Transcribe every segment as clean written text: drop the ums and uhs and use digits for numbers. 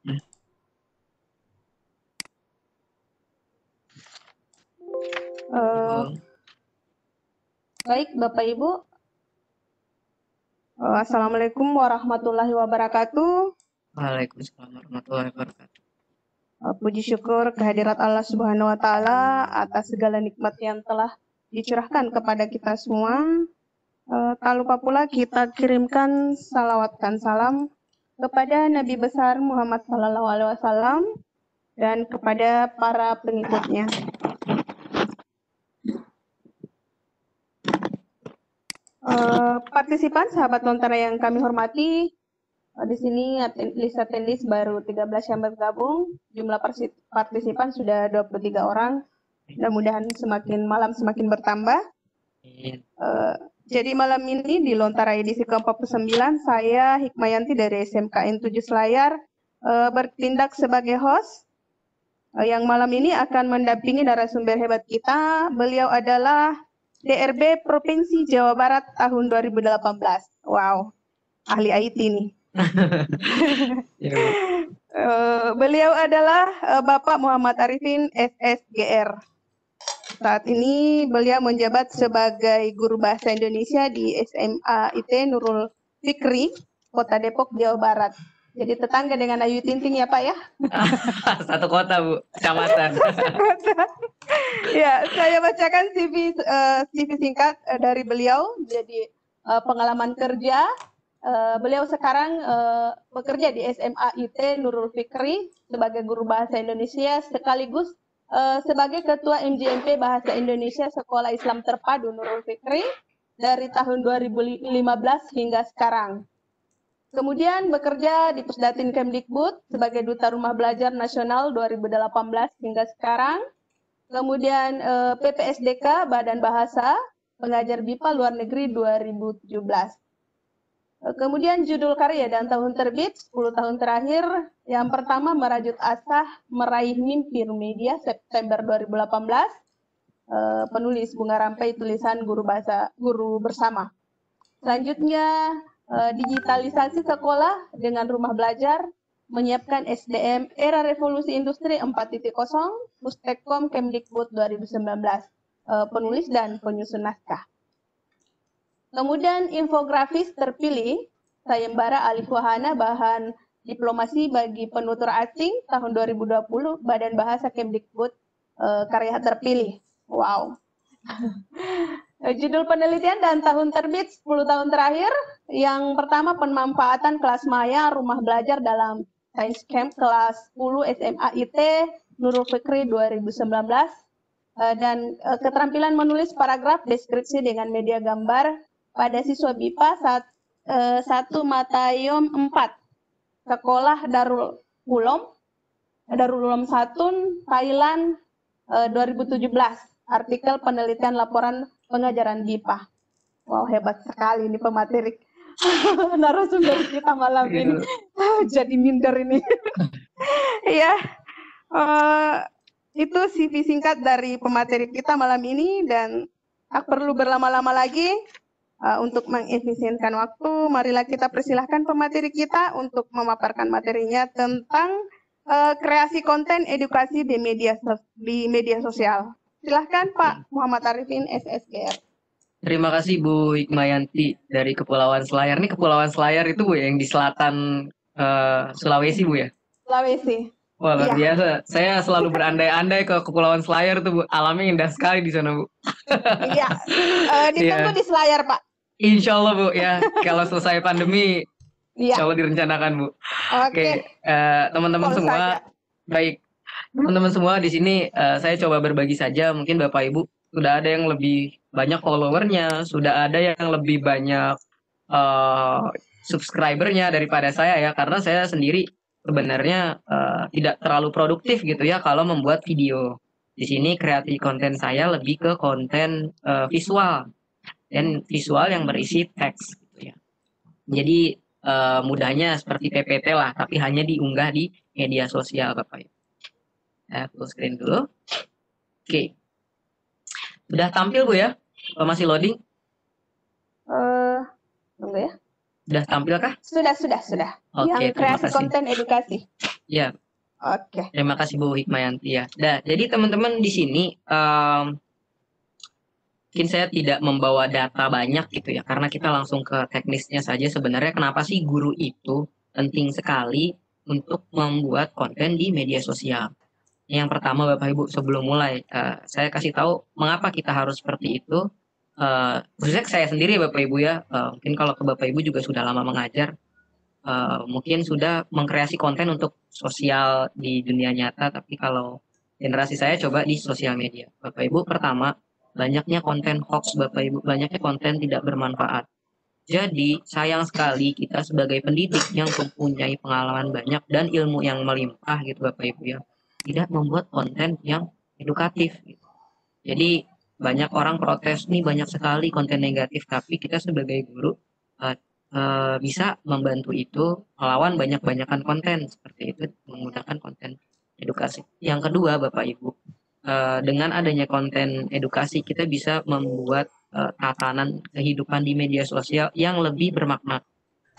Baik, Bapak Ibu. Assalamualaikum warahmatullahi wabarakatuh. Waalaikumsalam warahmatullahi wabarakatuh. Puji syukur kehadirat Allah Subhanahu wa Ta'ala atas segala nikmat yang telah dicurahkan kepada kita semua. Tak lupa pula kita kirimkan salawat dan salam kepada Nabi besar Muhammad SAW dan kepada para pengikutnya. Partisipan sahabat Lontara yang kami hormati, di sini list attendees baru 13 yang bergabung, jumlah partisipan sudah 23 orang. Mudah-mudahan malam semakin bertambah. Jadi malam ini di Lontara edisi ke-49, saya Hikmayanti dari SMKN 7 Selayar bertindak sebagai host. Yang malam ini akan mendampingi narasumber hebat kita. Beliau adalah DRB Provinsi Jawa Barat tahun 2018. Wow, ahli IT nih. Beliau adalah Bapak Muhammad Arifin SSGR. Saat ini beliau menjabat sebagai guru bahasa Indonesia di SMA IT Nurul Fikri, Kota Depok, Jawa Barat. Jadi tetangga dengan Ayu Tinting ya Pak ya? Satu kota Bu, kecamatan. Ya, saya bacakan CV singkat dari beliau. Jadi pengalaman kerja, beliau sekarang bekerja di SMA IT Nurul Fikri sebagai guru bahasa Indonesia sekaligus sebagai Ketua MJMP Bahasa Indonesia Sekolah Islam Terpadu Nurul Fikri dari tahun 2015 hingga sekarang. Kemudian bekerja di Pusdatin Kemdikbud sebagai Duta Rumah Belajar Nasional 2018 hingga sekarang. Kemudian PPSDK Badan Bahasa Pengajar BIPA Luar Negeri 2017. Kemudian judul karya dan tahun terbit 10 tahun terakhir. Yang pertama Merajut Asa Meraih Mimpi Media September 2018. Penulis Bunga Rampai, tulisan guru bersama. Selanjutnya digitalisasi sekolah dengan rumah belajar, menyiapkan SDM era revolusi industri 4.0, Pustekkom Kemdikbud 2019. Penulis dan penyusun naskah. Kemudian infografis terpilih, sayembara Alif Wahana bahan diplomasi bagi penutur asing tahun 2020, Badan Bahasa Kemdikbud, karya terpilih. Wow. Judul penelitian dan tahun terbit 10 tahun terakhir. Yang pertama pemanfaatan kelas maya rumah belajar dalam Science Camp kelas 10 SMA IT Nurul Fikri 2019. Dan keterampilan menulis paragraf deskripsi dengan media gambar pada siswa BIPA 1 Matayom 4 Sekolah Darul Ulum Satun Thailand 2017. Artikel penelitian laporan pengajaran BIPA. Wow, hebat sekali ini pemateri narasumber kita malam ini. Jadi minder ini. Ya, itu CV singkat dari pemateri kita malam ini dan tak perlu berlama-lama lagi. Untuk mengefisienkan waktu, marilah kita persilahkan pemateri kita untuk memaparkan materinya tentang kreasi konten edukasi di media sosial. Silahkan Pak Muhammad Arifin SSGR. Terima kasih Bu Hikmayanti dari Kepulauan Selayar. Ini Kepulauan Selayar itu Bu yang di selatan Sulawesi Bu ya? Sulawesi. Wah luar biasa. Saya selalu berandai-andai ke Kepulauan Selayar tuh Bu. Alamnya indah sekali di sana Bu. Iya. Ditunggu di Selayar Pak. Insya Allah Bu ya. Kalau selesai pandemi, insya Allah direncanakan Bu. Oke. Teman-teman semua, baik. Teman-teman semua di sini saya coba berbagi saja. Mungkin Bapak Ibu sudah ada yang lebih banyak followernya, sudah ada yang lebih banyak subscribernya daripada saya ya. Karena saya sendiri sebenarnya tidak terlalu produktif gitu ya kalau membuat video. Di sini kreatif konten saya lebih ke konten visual dan visual yang berisi teks gitu ya. Jadi mudahnya seperti PPT lah, tapi hanya diunggah di media sosial Bapak Ibu. Full screen dulu. Oke. Sudah tampil Bu ya? Masih loading? Tunggu ya. Sudah tampil kah? Sudah. Oke, yang kreasi konten edukasi. Ya, Oke. terima kasih Bu Hikmayanti ya. Nah, jadi teman-teman di sini mungkin saya tidak membawa data banyak gitu ya, karena kita langsung ke teknisnya saja. Sebenarnya kenapa sih guru itu penting sekali untuk membuat konten di media sosial? Yang pertama Bapak Ibu, sebelum mulai, saya kasih tahu mengapa kita harus seperti itu. Khususnya saya sendiri Bapak Ibu ya, mungkin kalau ke Bapak Ibu juga sudah lama mengajar, mungkin sudah mengkreasi konten untuk sosial di dunia nyata, tapi kalau generasi saya coba di sosial media. Bapak Ibu, pertama, banyaknya konten hoax Bapak Ibu, banyaknya konten tidak bermanfaat. Jadi sayang sekali kita sebagai pendidik yang mempunyai pengalaman banyak dan ilmu yang melimpah gitu Bapak Ibu ya, tidak membuat konten yang edukatif gitu. Jadi banyak orang protes nih, banyak sekali konten negatif, tapi kita sebagai guru uh, bisa membantu itu melawan banyak-banyakan konten seperti itu, menggunakan konten edukasi. Yang kedua Bapak Ibu, dengan adanya konten edukasi kita bisa membuat tatanan kehidupan di media sosial yang lebih bermakna,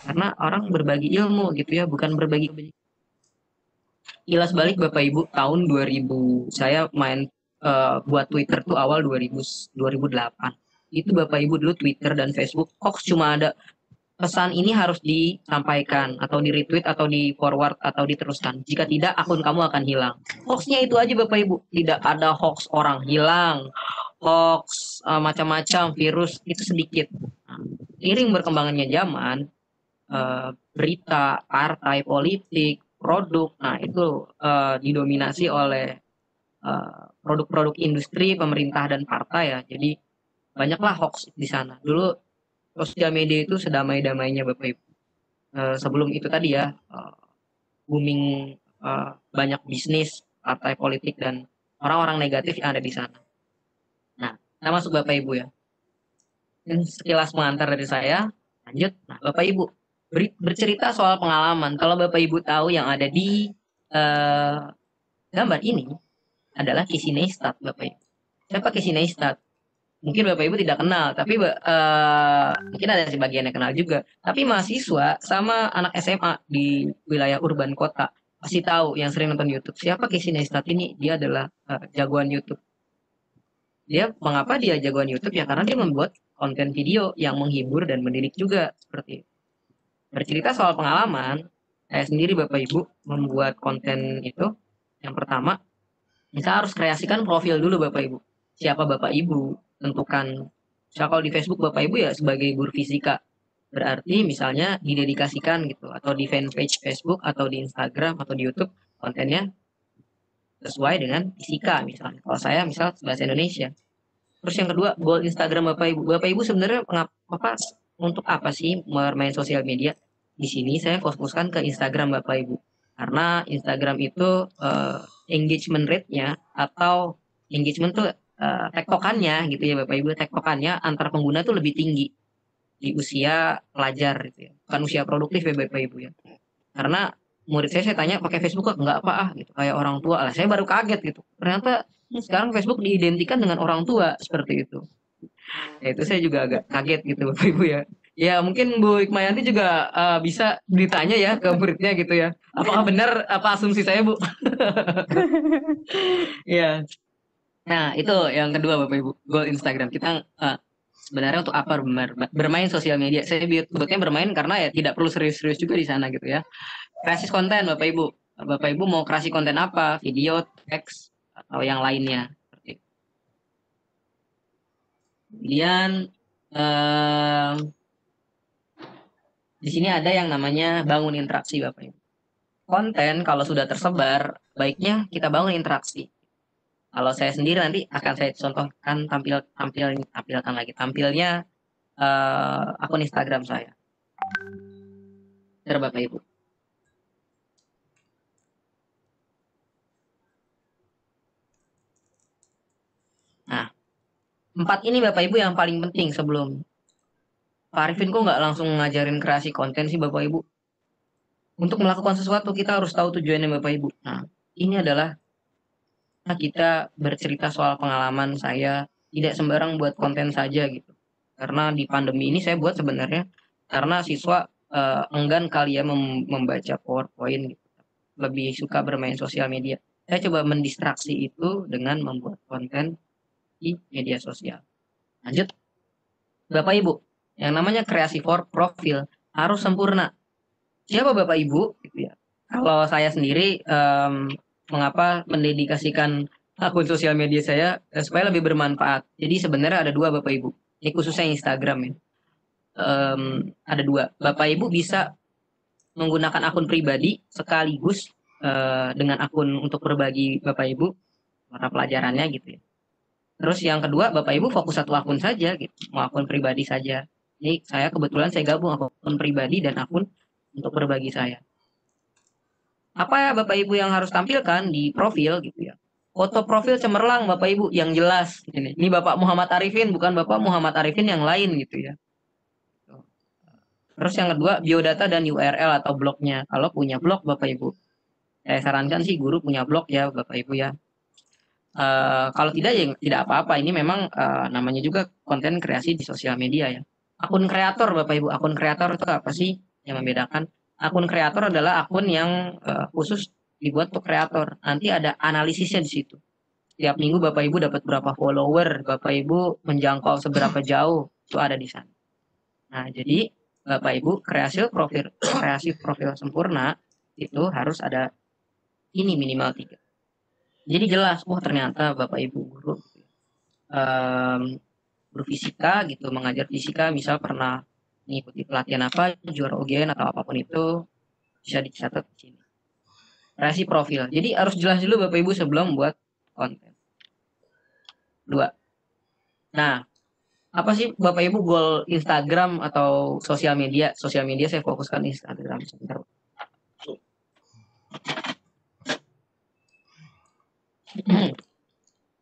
karena orang berbagi ilmu gitu ya, bukan berbagi. Kilas balik Bapak Ibu, tahun 2000 saya main buat Twitter tuh awal 2008. Itu Bapak Ibu dulu Twitter dan Facebook hoax cuma ada pesan ini harus disampaikan atau di retweet atau di forward atau diteruskan. Jika tidak akun kamu akan hilang. Hoaxnya itu aja Bapak Ibu. Tidak ada hoax orang hilang, hoax macam-macam virus itu sedikit. Nah, seiring berkembangannya zaman, berita, partai politik, produk, nah itu didominasi oleh produk-produk industri, pemerintah dan partai ya. Jadi banyaklah hoax di sana. Dulu sosial media itu sedamai-damainya Bapak Ibu. Sebelum itu tadi ya, booming banyak bisnis, partai politik dan orang-orang negatif yang ada di sana. Nah, kita masuk Bapak Ibu ya. Ini sekilas pengantar dari saya. Lanjut. Nah, Bapak Ibu bercerita soal pengalaman. Kalau Bapak Ibu tahu yang ada di gambar ini adalah Casey Neistat, Bapak Ibu. Siapa Casey Neistat? Mungkin Bapak Ibu tidak kenal, tapi mungkin ada sebagian yang kenal juga. Tapi mahasiswa sama anak SMA di wilayah urban kota pasti tahu yang sering nonton YouTube. Siapa Casey Neistat ini? Dia adalah jagoan YouTube. Mengapa dia jagoan YouTube? Ya karena dia membuat konten video yang menghibur dan mendidik juga seperti itu. Bercerita soal pengalaman, saya sendiri Bapak Ibu membuat konten itu. Yang pertama, kita harus kreasikan profil dulu Bapak Ibu. Siapa Bapak Ibu? Tentukan. Misalnya kalau di Facebook Bapak Ibu ya sebagai guru fisika. Berarti misalnya didedikasikan gitu. Atau di fanpage Facebook, atau di Instagram, atau di YouTube. Kontennya sesuai dengan fisika misalnya. Kalau saya misal bahasa Indonesia. Terus yang kedua, goal Instagram Bapak Ibu. Bapak Ibu sebenarnya untuk apa sih bermain sosial media? Di sini saya fokuskan ke Instagram Bapak Ibu. Karena Instagram itu engagement rate-nya atau engagement tuh tektokannya gitu ya Bapak Ibu, tektokannya antar pengguna tuh lebih tinggi di usia pelajar gitu ya. Bukan usia produktif ya Bapak Ibu ya. Karena murid saya tanya pakai Facebook kok enggak apa gitu, kayak orang tua. Lah saya baru kaget gitu. Ternyata sekarang Facebook diidentikan dengan orang tua seperti itu. Ya itu saya juga agak kaget gitu Bapak Ibu ya. Ya mungkin Bu Hikmayanti juga bisa ditanya ya ke muridnya gitu ya. Apakah benar apa asumsi saya Bu? Ya. Nah itu yang kedua Bapak Ibu, goal Instagram. Kita sebenarnya untuk apa bermain sosial media? Saya sebutnya bermain karena ya tidak perlu serius-serius juga di sana gitu ya. Kreasi konten Bapak Ibu. Bapak Ibu mau kreasi konten apa? Video, teks, atau yang lainnya. Kemudian di sini ada yang namanya bangun interaksi Bapak Ibu. Konten kalau sudah tersebar, baiknya kita bangun interaksi. Kalau saya sendiri nanti akan saya contohkan tampilkan lagi tampilnya akun Instagram saya. Bapak Ibu. Nah, 4 ini Bapak Ibu yang paling penting sebelum Pak Arifin kok nggak langsung ngajarin kreasi konten sih Bapak Ibu. Untuk melakukan sesuatu kita harus tahu tujuannya Bapak Ibu. Nah, ini adalah kita bercerita soal pengalaman saya, tidak sembarang buat konten saja gitu. Karena di pandemi ini saya buat sebenarnya karena siswa enggan kali ya membaca PowerPoint gitu. lebih suka bermain sosial media. Saya coba mendistraksi itu dengan membuat konten di media sosial. Lanjut, Bapak Ibu, yang namanya kreasi profil harus sempurna. Siapa Bapak Ibu? Gitu ya. Kalau saya sendiri, mengapa mendedikasikan akun sosial media saya supaya lebih bermanfaat. Jadi sebenarnya ada dua Bapak Ibu. Ini khususnya Instagram ya. Ada dua. Bapak Ibu bisa menggunakan akun pribadi sekaligus dengan akun untuk berbagi Bapak Ibu mata pelajarannya gitu ya. Terus yang kedua, Bapak Ibu fokus satu akun saja gitu, mau akun pribadi saja. Ini saya kebetulan saya gabung akun pribadi dan akun untuk berbagi saya. Apa ya Bapak Ibu yang harus tampilkan di profil gitu ya? Foto profil cemerlang Bapak Ibu yang jelas. Ini Bapak Muhammad Arifin, bukan Bapak Muhammad Arifin yang lain gitu ya. Terus yang kedua, biodata dan URL atau blognya. Kalau punya blog Bapak Ibu, saya sarankan sih guru punya blog ya Bapak Ibu ya. Kalau tidak ya tidak apa-apa. Ini memang namanya juga konten kreasi di sosial media ya. Akun kreator Bapak Ibu, akun kreator itu apa sih yang membedakan? Akun kreator adalah akun yang khusus dibuat untuk kreator. Nanti ada analisisnya di situ. Tiap minggu Bapak Ibu dapat berapa follower, Bapak Ibu menjangkau seberapa jauh, itu ada di sana. Nah, jadi Bapak Ibu kreasi profil sempurna itu harus ada ini minimal 3. Jadi jelas, ternyata Bapak Ibu guru guru fisika gitu, mengajar fisika, misal pernah mengikuti pelatihan apa, juara UGN atau apapun itu, bisa dicatat di sini. Kreasi profil. Jadi harus jelas dulu Bapak Ibu sebelum buat konten. 2. Nah, apa sih Bapak Ibu goal Instagram atau sosial media? Sosial media saya fokuskan Instagram sebentar.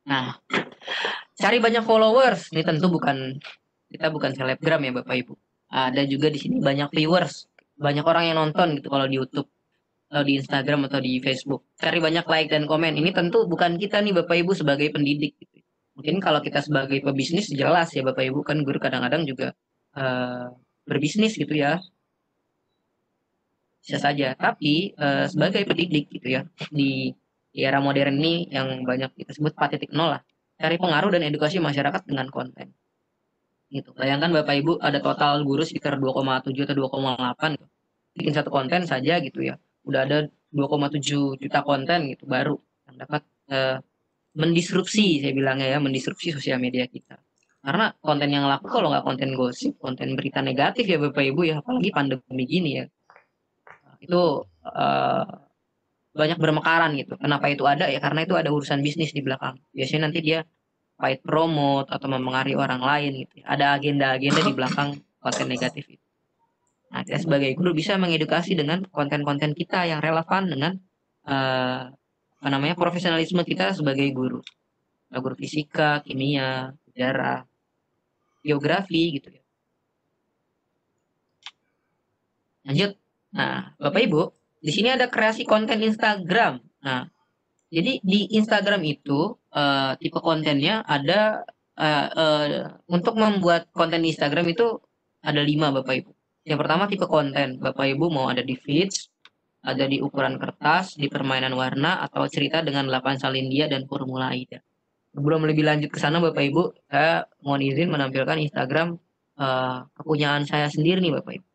Nah, cari banyak followers. Ini tentu kita bukan selebgram ya Bapak Ibu. Ada juga di sini banyak viewers, banyak orang yang nonton gitu kalau di YouTube, atau di Instagram atau di Facebook. Cari banyak like dan komen. Ini tentu bukan kita nih Bapak Ibu sebagai pendidik gitu. Mungkin kalau kita sebagai pebisnis jelas ya Bapak Ibu, kan guru kadang-kadang juga berbisnis gitu ya. Bisa saja, tapi sebagai pendidik gitu ya, di era modern ini yang banyak kita sebut 4.0 lah. Cari pengaruh dan edukasi masyarakat dengan konten. Gitu. Bayangkan Bapak Ibu ada total guru sekitar 2,7 atau 2,8 gitu. Bikin satu konten saja gitu ya. Udah ada 2,7 juta konten gitu baru yang dapat mendisrupsi, saya bilangnya ya, mendisrupsi sosial media kita. Karena konten yang laku kalau nggak konten gosip, konten berita negatif ya Bapak Ibu ya, apalagi pandemi gini ya. Itu banyak bermekaran gitu. Kenapa itu ada ya? Karena itu ada urusan bisnis di belakang. Biasanya nanti dia paid promote atau mempengaruhi orang lain gitu. Ada agenda-agenda di belakang konten negatif itu. Nah, kita sebagai guru bisa mengedukasi dengan konten-konten kita yang relevan dengan profesionalisme kita sebagai guru. Guru fisika, kimia, sejarah, geografi gitu ya. Lanjut. Nah, Bapak Ibu, di sini ada kreasi konten Instagram. Nah, jadi di Instagram itu tipe kontennya ada untuk membuat konten di Instagram itu ada 5 Bapak Ibu. Yang pertama tipe konten. Bapak Ibu mau ada di feeds, ada di ukuran kertas, di permainan warna, atau cerita dengan 8 salin dia dan formula AIDA. Sebelum lebih lanjut ke sana Bapak Ibu, saya mohon izin menampilkan Instagram kepunyaan saya sendiri nih Bapak Ibu.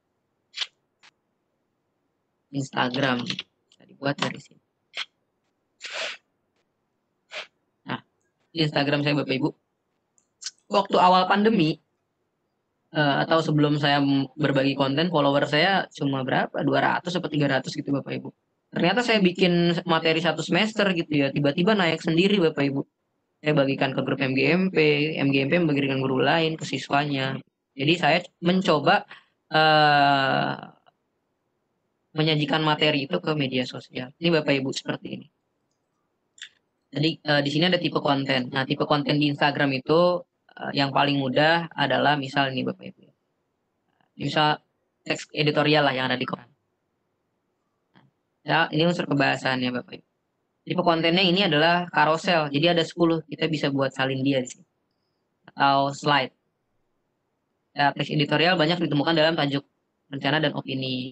Instagram bisa dibuat dari sini. Nah, di Instagram saya Bapak Ibu, waktu awal pandemi atau sebelum saya berbagi konten, follower saya cuma berapa? 200 atau 300 gitu Bapak Ibu. Ternyata saya bikin materi 1 semester gitu ya, tiba-tiba naik sendiri Bapak Ibu. Saya bagikan ke grup MGMP membagikan guru lain, ke siswanya. Jadi saya mencoba menyajikan materi itu ke media sosial. Ini Bapak Ibu seperti ini. Jadi di sini ada tipe konten. Nah, tipe konten di Instagram itu yang paling mudah adalah misal ini Bapak Ibu. Misal teks editorial lah yang ada di konten. Nah, ini unsur kebahasannya Bapak Ibu. Tipe kontennya ini adalah carousel. Jadi ada 10, kita bisa buat salin dia di sini. Atau slide. Ya, teks editorial banyak ditemukan dalam tajuk rencana dan opini.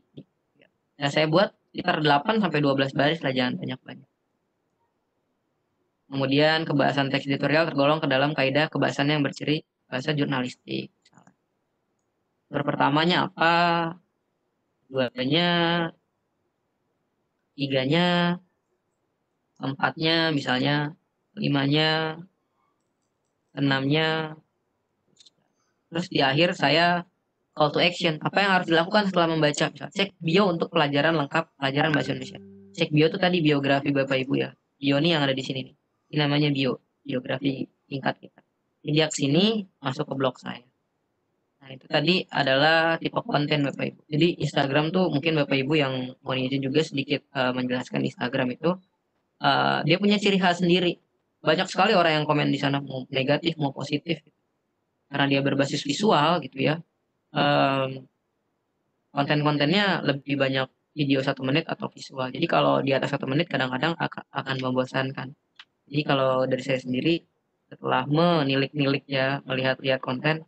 Nah, saya buat sekitar 8 sampai 12 baris lah, jangan banyak-banyak. Kemudian kebahasan teks editorial tergolong ke dalam kaidah kebahasan yang berciri bahasa jurnalistik. Pertamanya apa, duanya, tiganya, empatnya misalnya, limanya, enamnya. Terus di akhir saya call to action, apa yang harus dilakukan setelah membaca. Misalnya, cek bio untuk pelajaran lengkap pelajaran bahasa Indonesia. Cek bio itu tadi biografi Bapak Ibu ya. Bio ini yang ada di sini nih. Ini namanya biografi singkat kita. Jadi ke sini masuk ke blog saya. Nah, itu tadi adalah tipe konten Bapak Ibu. Jadi Instagram tuh mungkin Bapak Ibu yang mau izin juga sedikit menjelaskan Instagram itu dia punya ciri khas sendiri. Banyak sekali orang yang komen di sana mau negatif mau positif karena dia berbasis visual gitu ya. Konten-kontennya lebih banyak video 1 menit atau visual. Jadi kalau di atas 1 menit kadang-kadang akan membosankan. Jadi kalau dari saya sendiri setelah menilik-nilik ya, melihat-lihat konten,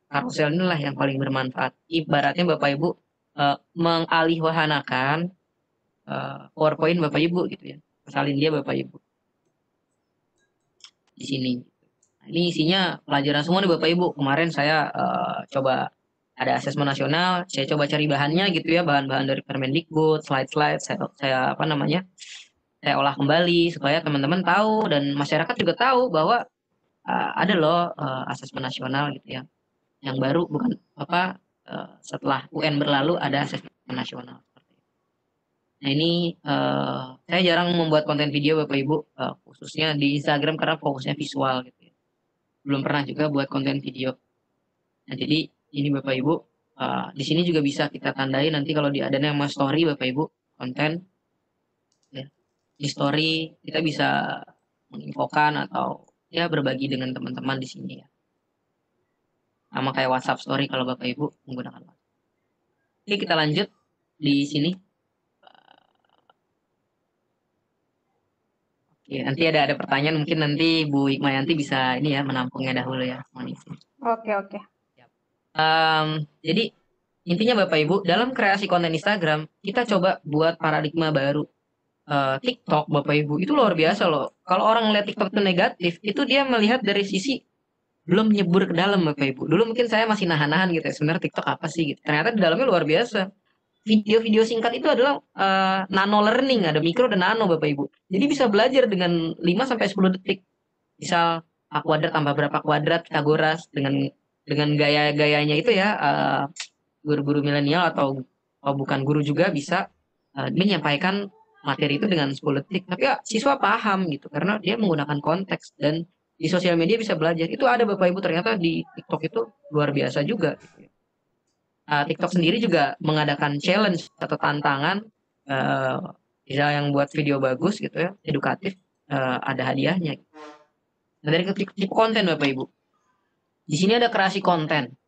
karusel inilah yang paling bermanfaat. Ibaratnya Bapak Ibu mengalihwahanakan PowerPoint Bapak Ibu gitu ya. Salin dia Bapak Ibu di sini. Nah, ini isinya pelajaran semua nih Bapak Ibu. Kemarin saya coba ada asesmen nasional, saya coba cari bahannya gitu ya, bahan-bahan dari Permendikbud, slide-slide, saya apa namanya, saya olah kembali supaya teman-teman tahu dan masyarakat juga tahu bahwa ada loh asesmen nasional gitu ya, yang baru bukan apa setelah UN berlalu ada asesmen nasional. Nah ini saya jarang membuat konten video Bapak Ibu, khususnya di Instagram karena fokusnya visual gitu ya. Belum pernah juga buat konten video. Nah jadi ini Bapak Ibu, di sini juga bisa kita tandai nanti kalau ada nama story Bapak Ibu, konten ya. Di story kita bisa menginfokan atau ya berbagi dengan teman-teman di sini ya. Sama kayak WhatsApp story kalau Bapak Ibu menggunakan WhatsApp. Oke, kita lanjut di sini. Oke, nanti ada pertanyaan mungkin nanti Bu Hikmayanti bisa ini ya menampungnya dahulu ya. Oke. Jadi intinya Bapak Ibu dalam kreasi konten Instagram kita coba buat paradigma baru. TikTok Bapak Ibu itu luar biasa loh. Kalau orang lihat TikTok itu negatif, itu dia melihat dari sisi belum nyebur ke dalam Bapak Ibu. Dulu mungkin saya masih nahan-nahan gitu ya. Sebenarnya TikTok apa sih gitu. Ternyata di dalamnya luar biasa. Video-video singkat itu adalah nano learning, ada mikro dan nano Bapak Ibu. Jadi bisa belajar dengan 5 sampai 10 detik. Misal A kuadrat tambah berapa kuadrat Pitagoras dengan gaya-gayanya itu ya, guru-guru milenial atau bukan guru juga bisa menyampaikan materi itu dengan 10 detik. Tapi ya siswa paham gitu karena dia menggunakan konteks dan di sosial media bisa belajar. Itu ada Bapak Ibu ternyata di TikTok itu luar biasa juga gitu. TikTok sendiri juga mengadakan challenge atau tantangan, misal yang buat video bagus gitu ya, edukatif, ada hadiahnya. Nah, dari tipe konten Bapak Ibu, di sini ada kreasi konten.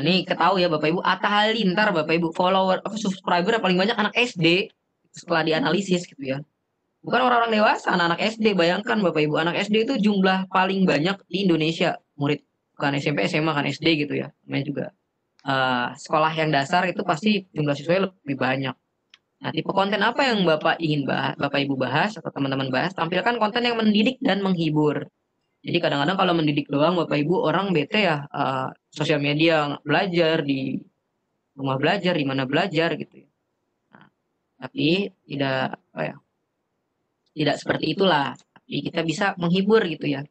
Nih ketahui ya Bapak Ibu, Atta Halilintar Bapak Ibu, follower subscriber paling banyak anak SD setelah dianalisis gitu ya. Bukan orang-orang dewasa, anak-anak SD. Bayangkan Bapak Ibu, anak SD itu jumlah paling banyak di Indonesia, murid bukan SMP, SMA kan SD gitu ya. Namanya juga sekolah yang dasar itu pasti jumlah siswanya lebih banyak. Nah, tipe konten apa yang Bapak ingin bahas, Bapak Ibu bahas atau teman-teman bahas, tampilkan konten yang mendidik dan menghibur. Jadi kadang-kadang kalau mendidik doang Bapak Ibu orang bete ya, sosial media belajar di rumah belajar, di mana belajar gitu ya. Nah, tapi tidak seperti itulah. Tapi kita bisa menghibur gitu ya.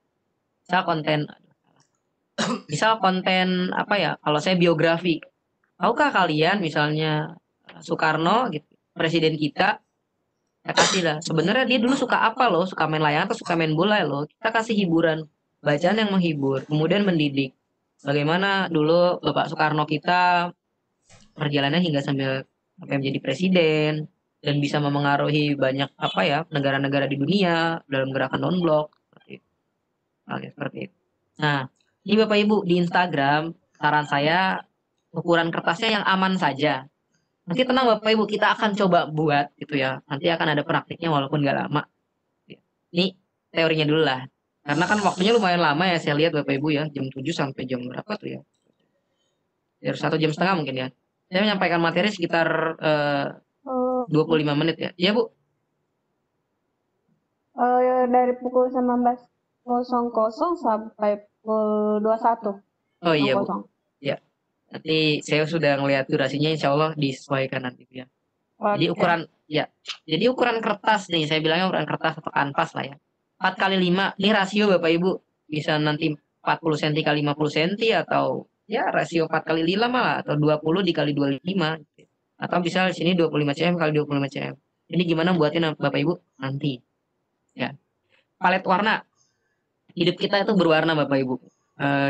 Misal konten apa ya, kalau saya biografi. Tahukah kalian misalnya Soekarno gitu, presiden kita kasih lah. Sebenarnya dia dulu suka apa loh, suka main layangan atau suka main bola loh. Kita kasih hiburan, bacaan yang menghibur, kemudian mendidik. Bagaimana dulu Bapak Soekarno kita perjalanannya hingga sampai menjadi presiden dan bisa memengaruhi banyak negara-negara di dunia dalam gerakan non-blok seperti itu. Nah, ini Bapak Ibu di Instagram saran saya ukuran kertasnya yang aman saja. Nanti tenang Bapak Ibu, kita akan coba buat gitu ya. Nanti akan ada praktiknya walaupun nggak lama. Ini teorinya dulu lah. Karena kan waktunya lumayan lama ya saya lihat Bapak Ibu ya. Jam 7 sampai jam berapa tuh ya? Dari 1,5 jam mungkin ya. Saya menyampaikan materi sekitar 25 menit ya. Iya, Bu. Dari pukul 19.00 sampai pukul 21.00. Oh iya, Bu. Ya. Nanti saya sudah ngelihat durasinya, insya Allah disesuaikan nanti ya. Jadi Oke. ukuran ya. Jadi ukuran kertas nih, saya bilangnya ukuran kertas atau kanvas lah ya. 4 kali 5. Ini rasio Bapak Ibu. Bisa nanti 40 cm kali 50 cm atau ya rasio 4 kali 5 malah atau 20 dikali 25 gitu. Atau bisa di sini 25 cm kali 25 cm. Ini gimana buatnya Bapak Ibu nanti. Ya. Palet warna. Hidup kita itu berwarna Bapak Ibu.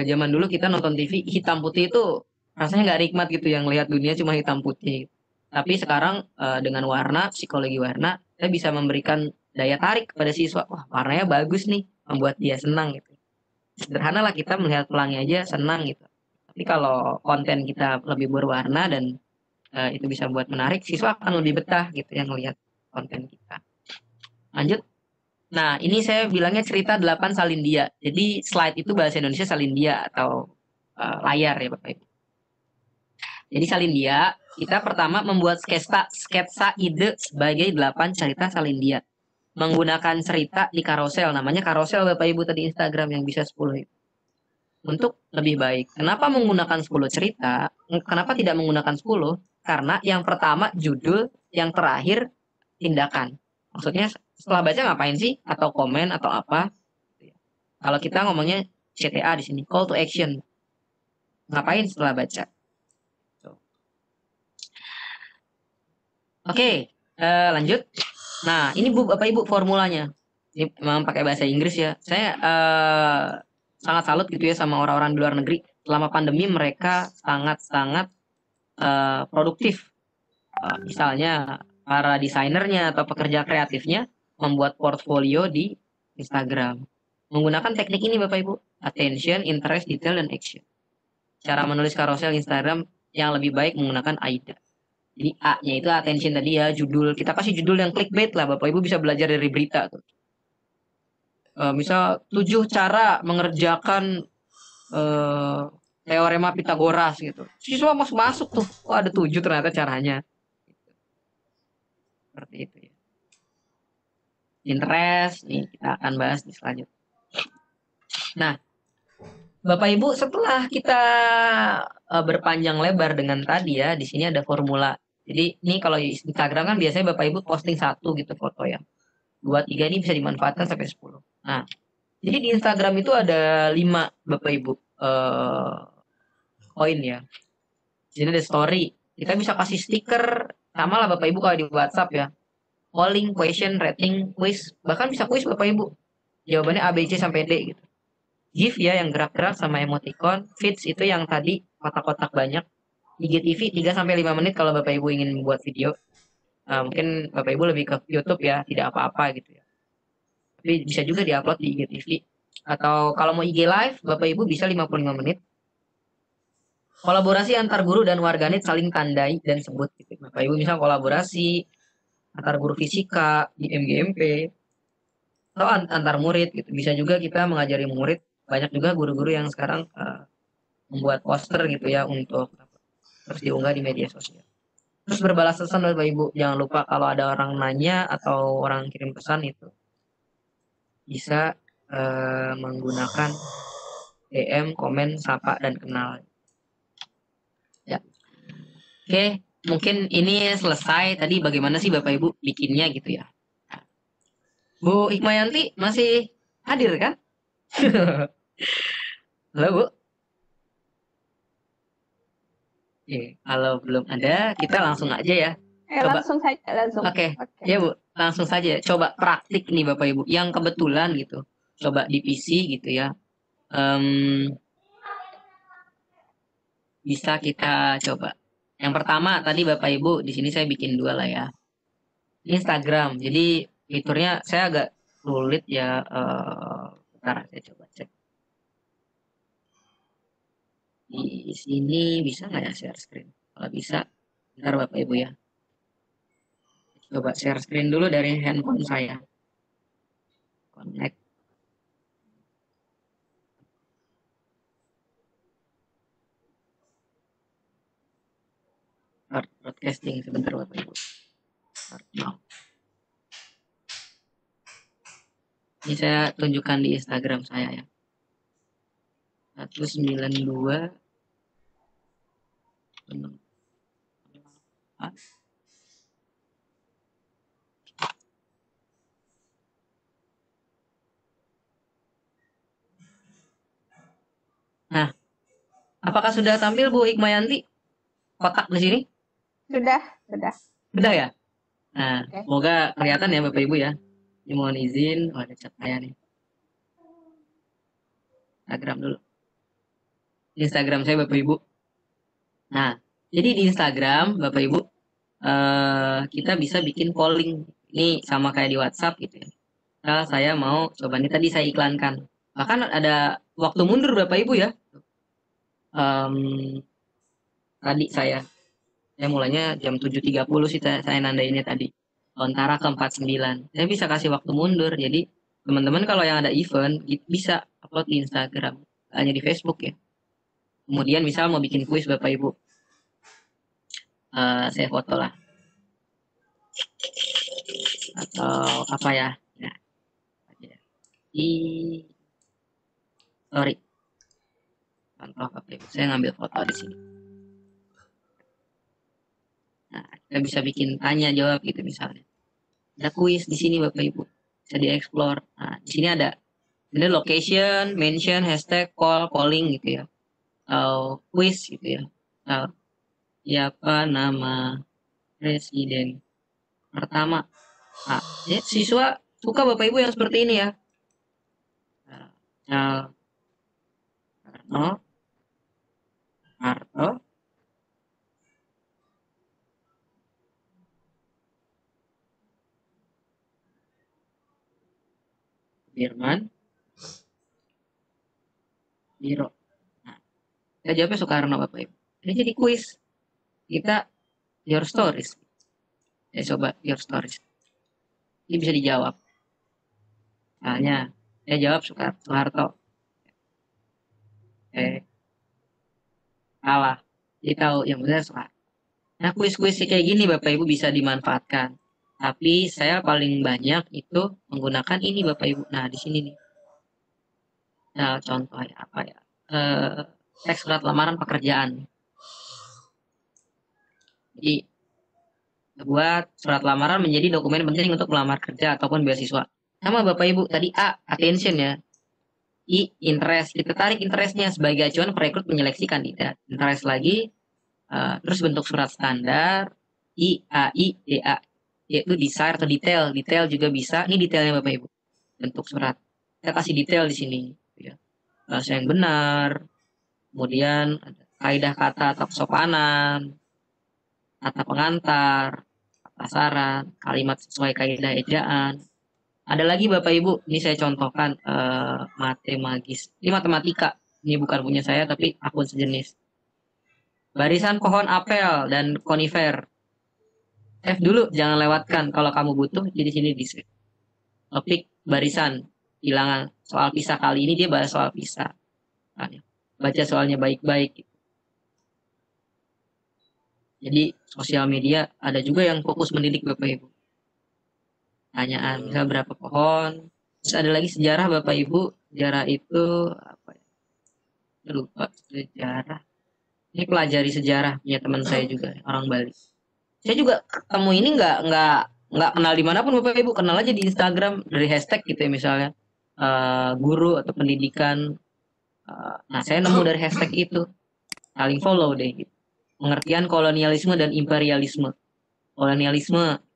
Zaman dulu kita nonton TV hitam putih itu rasanya nggak nikmat gitu, yang lihat dunia cuma hitam putih. Tapi sekarang dengan warna, psikologi warna, saya bisa memberikan daya tarik kepada siswa. Wah, warnanya bagus nih, membuat dia senang gitu. Sederhana lah, kita melihat pelangi aja senang gitu. Tapi kalau konten kita lebih berwarna dan itu bisa buat menarik, siswa akan lebih betah gitu yang melihat konten kita. Lanjut. Nah, ini saya bilangnya cerita 8 Salindia. Jadi slide itu bahasa Indonesia Salindia atau layar ya Bapak Ibu. Jadi Salindia, kita pertama membuat sketsa ide sebagai 8 cerita Salindia. Menggunakan cerita di karosel, namanya karosel Bapak Ibu tadi Instagram yang bisa 10 itu. Untuk lebih baik. Kenapa menggunakan 10 cerita? Kenapa tidak menggunakan 10? Karena yang pertama judul, yang terakhir tindakan. Maksudnya setelah baca ngapain sih? Atau komen atau apa? Kalau kita ngomongnya CTA di sini, call to action. Ngapain setelah baca? Oke, lanjut. Nah, ini Bu Bapak Ibu formulanya. Ini memang pakai bahasa Inggris ya. Saya sangat salut gitu ya sama orang-orang di luar negeri. Selama pandemi mereka sangat-sangat produktif. Misalnya para desainernya atau pekerja kreatifnya membuat portfolio di Instagram. Menggunakan teknik ini Bapak Ibu. Attention, interest, detail, dan action. Cara menulis karosel Instagram yang lebih baik menggunakan AIDA. Jadi A-nya itu attention tadi ya, judul. Kita kasih judul yang clickbait lah, Bapak Ibu bisa belajar dari berita tuh. Misal 7 cara mengerjakan teorema Pitagoras gitu. Siswa masuk tuh. Oh, ada 7 ternyata caranya. Seperti itu ya. Interest, nih kita akan bahas di selanjutnya. Nah, Bapak Ibu, setelah kita berpanjang lebar dengan tadi ya, di sini ada formula. Jadi ini kalau di Instagram kan biasanya Bapak Ibu posting 1 gitu foto ya. 2, 3 ini bisa dimanfaatkan sampai 10. Nah, jadi di Instagram itu ada 5 Bapak Ibu poin ya. Di sini ada story. Kita bisa kasih stiker, sama lah Bapak Ibu kalau di WhatsApp ya. Polling, question, rating, quiz. Bahkan bisa quiz Bapak Ibu. Jawabannya A, B, C sampai D gitu. GIF ya yang gerak-gerak sama emoticon. Feeds itu yang tadi kotak-kotak banyak. IGTV 3 sampai 5 menit kalau Bapak Ibu ingin membuat video. Mungkin Bapak Ibu lebih ke YouTube ya, tidak apa-apa gitu ya. Tapi bisa juga diupload di IGTV. Atau kalau mau IG live, Bapak Ibu bisa 55 menit. Kolaborasi antar guru dan warganet saling tandai dan sebut gitu. Bapak Ibu misal kolaborasi antar guru fisika di MGMP atau antar murid gitu. Bisa juga kita mengajari murid. Banyak juga guru-guru yang sekarang membuat poster gitu ya untuk terus diunggah di media sosial. Terus berbalas pesan Bapak Ibu. Jangan lupa kalau ada orang nanya atau orang kirim pesan itu bisa menggunakan DM, komen, sapa, dan kenal. Ya. Oke, mungkin ini selesai. Tadi bagaimana sih Bapak Ibu bikinnya gitu ya. Bu Hikmayanti masih hadir kan? Halo Bu. Oke, kalau belum ada, kita langsung aja ya. Coba. Langsung saja, langsung. Oke, ya Bu, langsung saja. Coba praktik nih Bapak Ibu, yang kebetulan gitu. Coba di PC gitu ya. Bisa kita coba. Yang pertama tadi Bapak Ibu, di sini saya bikin 2 lah ya. Instagram. Jadi fiturnya saya agak sulit ya. Bentar, saya coba cek. Di sini bisa nggak ya share screen? Kalau bisa, bentar Bapak Ibu ya. Coba share screen dulu dari handphone saya. Connect. Broadcasting sebentar Bapak Ibu. Ini saya tunjukkan di Instagram saya ya. 192 Nah, apakah sudah tampil Bu Hikmayanti kotak di sini? Sudah. Sudah ya? Nah, Oke. semoga kelihatan ya Bapak Ibu ya. Ini mohon izin, ada chat saya nih. Instagram dulu. Instagram saya Bapak Ibu. Nah, jadi di Instagram Bapak Ibu kita bisa bikin polling. Ini sama kayak di WhatsApp gitu ya. Nah, saya mau coba nih tadi saya iklankan. Bahkan ada waktu mundur Bapak Ibu ya. Tadi saya mulainya jam 7.30 sih saya nandainnya tadi. Lontara ke 49. Saya bisa kasih waktu mundur. Jadi teman-teman kalau yang ada event bisa upload di Instagram, hanya di Facebook ya. Kemudian misal mau bikin kuis Bapak Ibu, saya foto lah atau apa ya, di story. Contoh Bapak Ibu, saya ngambil foto di sini. Nah, kita bisa bikin tanya jawab gitu misalnya. Ada kuis di sini Bapak Ibu, bisa dieksplor. Nah, di sini ada location, mention, hashtag, call, calling gitu ya. Atau quiz gitu ya. Atau siapa nama presiden pertama? Nah, ya, siswa suka Bapak Ibu yang seperti ini ya. Soekarno, Harto, Sudirman, Biro. Nah, kita jawabnya Soekarno Bapak Ibu. Ini jadi kuis. Kita your stories. Ya coba your stories. Ini bisa dijawab. Misalnya, saya jawab Soeharto. Salah. Jadi tahu yang benar Soeharto. Nah, kuis-kuis kayak gini Bapak Ibu bisa dimanfaatkan. Tapi saya paling banyak itu menggunakan ini Bapak Ibu. Nah, di sini nih. Nah, contohnya apa ya? Teks surat lamaran pekerjaan. Jadi, buat surat lamaran menjadi dokumen penting untuk melamar kerja ataupun beasiswa. Sama Bapak Ibu, tadi A, attention ya. I, interest. Kita tarik interestnya sebagai acuan perekrut menyeleksi kandidat. Interest lagi, terus bentuk surat standar, I, A, I, D, A. Yaitu desire atau detail. Detail juga bisa. Ini detailnya Bapak Ibu. Bentuk surat. Kita kasih detail di sini. Ya. Bahasa yang benar. Kemudian ada kaidah kata atau kesopanan. Kata pengantar. Kata saran. Kalimat sesuai kaidah ejaan. Ada lagi Bapak Ibu. Ini saya contohkan matemagis. Ini matematika. Ini bukan punya saya tapi akun sejenis. Barisan pohon apel dan konifer. F dulu, jangan lewatkan. Kalau kamu butuh, jadi sini di save. Topik barisan, bilangan. Soal pisah kali ini dia bahas soal pisah. Baca soalnya baik-baik. Jadi sosial media ada juga yang fokus mendidik Bapak Ibu. Tanyaan, misal berapa pohon. Terus ada lagi sejarah Bapak Ibu. Sejarah itu apa ya? Lupa sejarah. Ini pelajari sejarah punya teman saya juga, orang Bali. Saya juga ketemu ini nggak kenal dimanapun Bapak Ibu, kenal aja di Instagram dari hashtag gitu ya misalnya guru atau pendidikan. Nah saya nemu dari hashtag itu, saling follow deh. Gitu. Pengertian kolonialisme dan imperialisme,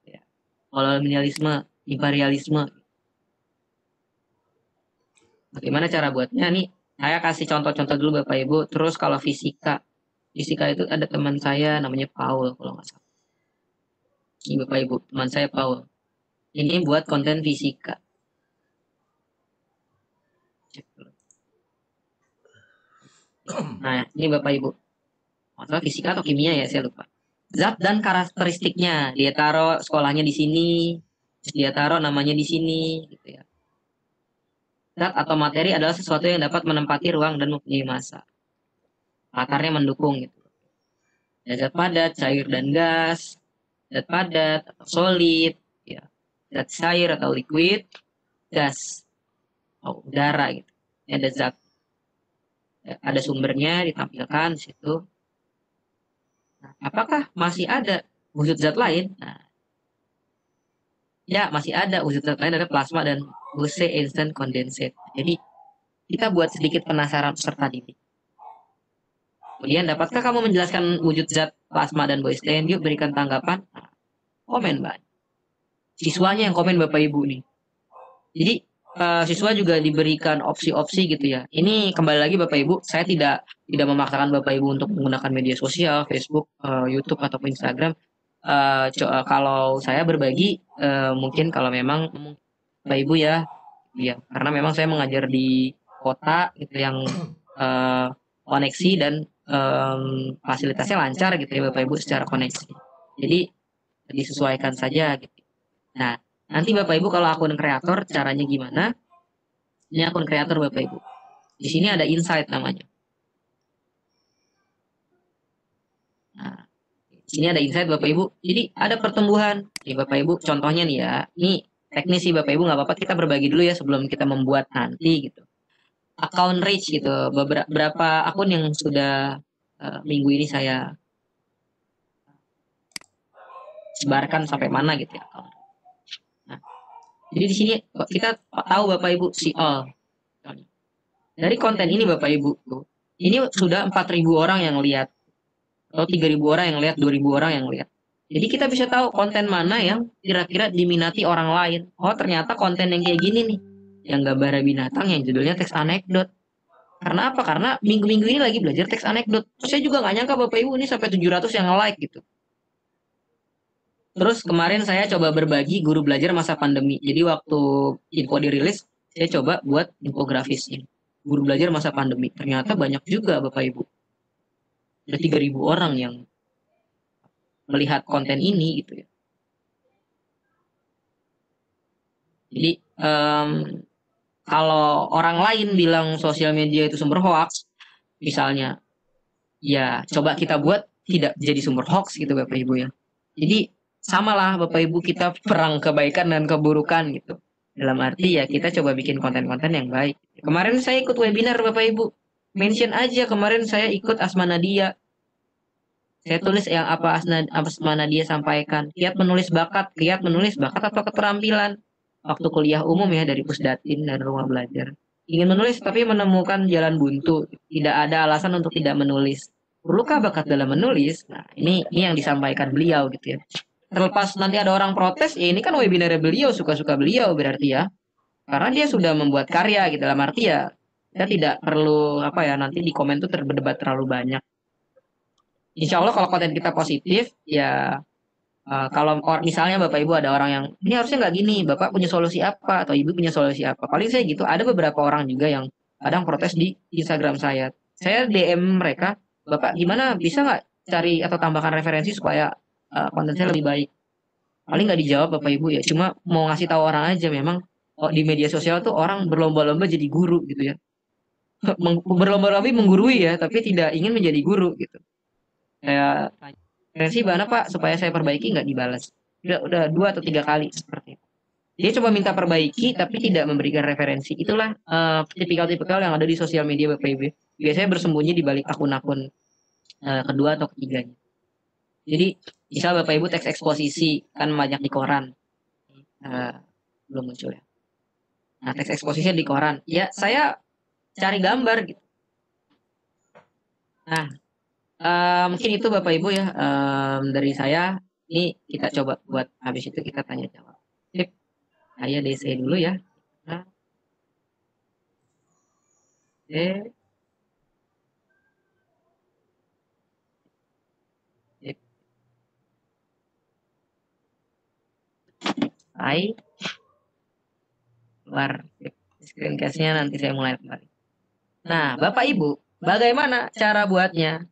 ya. Kolonialisme, imperialisme. Bagaimana cara buatnya nih? Saya kasih contoh-contoh dulu Bapak Ibu. Terus kalau fisika itu ada teman saya namanya Paul kalau nggak salah. Ini Bapak Ibu, teman saya Paul. Ini buat konten fisika. Nah, ini Bapak Ibu. Masalah fisika atau kimia ya, saya lupa. Zat dan karakteristiknya. Dia taruh sekolahnya di sini, terus dia taruh namanya di sini, gitu ya. Zat atau materi adalah sesuatu yang dapat menempati ruang dan mempunyai massa. Latarnya mendukung gitu. Zat padat, cair dan gas. zat padat atau solid, ya, zat cair atau liquid, gas, atau udara gitu. Ini ada zat, ada sumbernya ditampilkan di situ. Nah, apakah masih ada wujud zat lain? Nah, ya masih ada wujud zat lain, ada plasma dan Bose instant condensate. Jadi kita buat sedikit penasaran peserta didik. Kemudian, dapatkah kamu menjelaskan wujud zat plasma dan Bose-Einstein? Yuk berikan tanggapan. Nah, komen, Mbak. Siswanya yang komen, Bapak Ibu nih. Jadi siswa juga diberikan opsi-opsi gitu ya. Ini kembali lagi Bapak Ibu, saya tidak memaksakan Bapak Ibu untuk menggunakan media sosial, Facebook, YouTube ataupun Instagram. Kalau saya berbagi, mungkin kalau memang Bapak Ibu ya, karena memang saya mengajar di kota gitu yang koneksi dan fasilitasnya lancar gitu ya Bapak Ibu secara koneksi. Jadi disesuaikan saja gitu. Nah, nanti Bapak Ibu kalau akun kreator caranya gimana? Ini akun kreator Bapak Ibu. Di sini ada insight namanya. Nah, di sini ada insight Bapak Ibu. Jadi ada pertumbuhan. Nih Bapak Ibu, contohnya nih ya. Ini teknis sih Bapak Ibu, nggak apa-apa kita berbagi dulu ya sebelum kita membuat nanti gitu. Account reach gitu, beberapa akun yang sudah minggu ini saya sebarkan sampai mana gitu ya. Nah, jadi di sini kita tahu Bapak Ibu si all. Dari konten ini Bapak Ibu, ini sudah 4.000 orang yang lihat, atau 3.000 orang yang lihat, 2.000 orang yang lihat. Jadi kita bisa tahu konten mana yang kira-kira diminati orang lain. Oh ternyata konten yang kayak gini nih, yang gambar binatang yang judulnya teks anekdot. Karena apa? Karena minggu-minggu ini lagi belajar teks anekdot. Saya juga nggak nyangka Bapak Ibu ini sampai 700 yang like gitu. Terus kemarin saya coba berbagi guru belajar masa pandemi. Jadi waktu info dirilis, saya coba buat infografisnya. Guru belajar masa pandemi. Ternyata banyak juga Bapak Ibu. Ada 3.000 orang yang melihat konten ini gitu ya. Jadi kalau orang lain bilang sosial media itu sumber hoax, misalnya, ya coba kita buat tidak jadi sumber hoax gitu Bapak Ibu ya. Jadi samalah Bapak Ibu kita perang kebaikan dan keburukan gitu. Dalam arti ya kita coba bikin konten-konten yang baik. Kemarin saya ikut webinar Bapak Ibu. Mention aja kemarin saya ikut Asma Nadia. Saya tulis yang apa Asma Nadia sampaikan. Kiat menulis bakat atau keterampilan. Waktu kuliah umum ya dari Pusdatin dan rumah belajar. Ingin menulis tapi menemukan jalan buntu. Tidak ada alasan untuk tidak menulis. Perlukah bakat dalam menulis? Nah, ini yang disampaikan beliau gitu ya. Terlepas nanti ada orang protes, ya ini kan webinar beliau, suka-suka beliau berarti ya. Karena dia sudah membuat karya gitu dalam arti ya kita tidak perlu apa ya nanti di komen tuh berdebat terlalu banyak. Insya Allah kalau konten kita positif ya kalau misalnya Bapak Ibu ada orang yang ini harusnya nggak gini, Bapak punya solusi apa atau Ibu punya solusi apa. Paling saya gitu, ada beberapa orang juga yang kadang protes di Instagram saya. Saya DM mereka, Bapak gimana bisa nggak cari atau tambahkan referensi supaya konten saya lebih baik. Paling nggak dijawab Bapak Ibu ya, cuma mau ngasih tahu orang aja memang di media sosial tuh orang berlomba-lomba jadi guru gitu ya. Berlomba-lomba menggurui ya, tapi tidak ingin menjadi guru gitu. Saya referensi mana Pak supaya saya perbaiki nggak dibalas. Udah 2 atau 3 kali seperti itu. Dia coba minta perbaiki tapi tidak memberikan referensi. Itulah tipikal-tipikal yang ada di sosial media Bapak Ibu. Biasanya bersembunyi di balik akun-akun kedua atau ketiganya. Jadi misal Bapak Ibu teks eksposisi kan banyak di koran. Belum muncul ya. Nah, teks eksposisinya di koran. Ya, saya cari gambar gitu. Nah, mungkin itu Bapak Ibu ya dari saya. Ini kita coba buat habis itu kita tanya jawab. Sip. Saya DC dulu ya. Nah, oke. Sip. Hai. Keluar. Screencast-nya nanti saya mulai kembali. Nah, Bapak Ibu, bagaimana cara buatnya?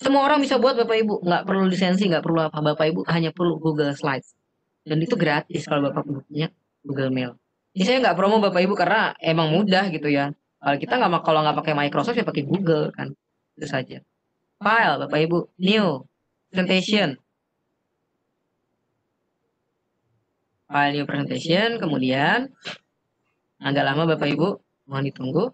Semua orang bisa buat Bapak Ibu, nggak perlu lisensi, nggak perlu apa. Bapak Ibu hanya perlu Google Slides. Dan itu gratis kalau Bapak punya Google Mail. Ini saya nggak promo Bapak Ibu karena emang mudah gitu ya. Kalau kita kalau nggak pakai Microsoft ya pakai Google kan. Itu saja. File Bapak Ibu, new, presentation. file new presentation, kemudian agak lama Bapak Ibu, mohon ditunggu.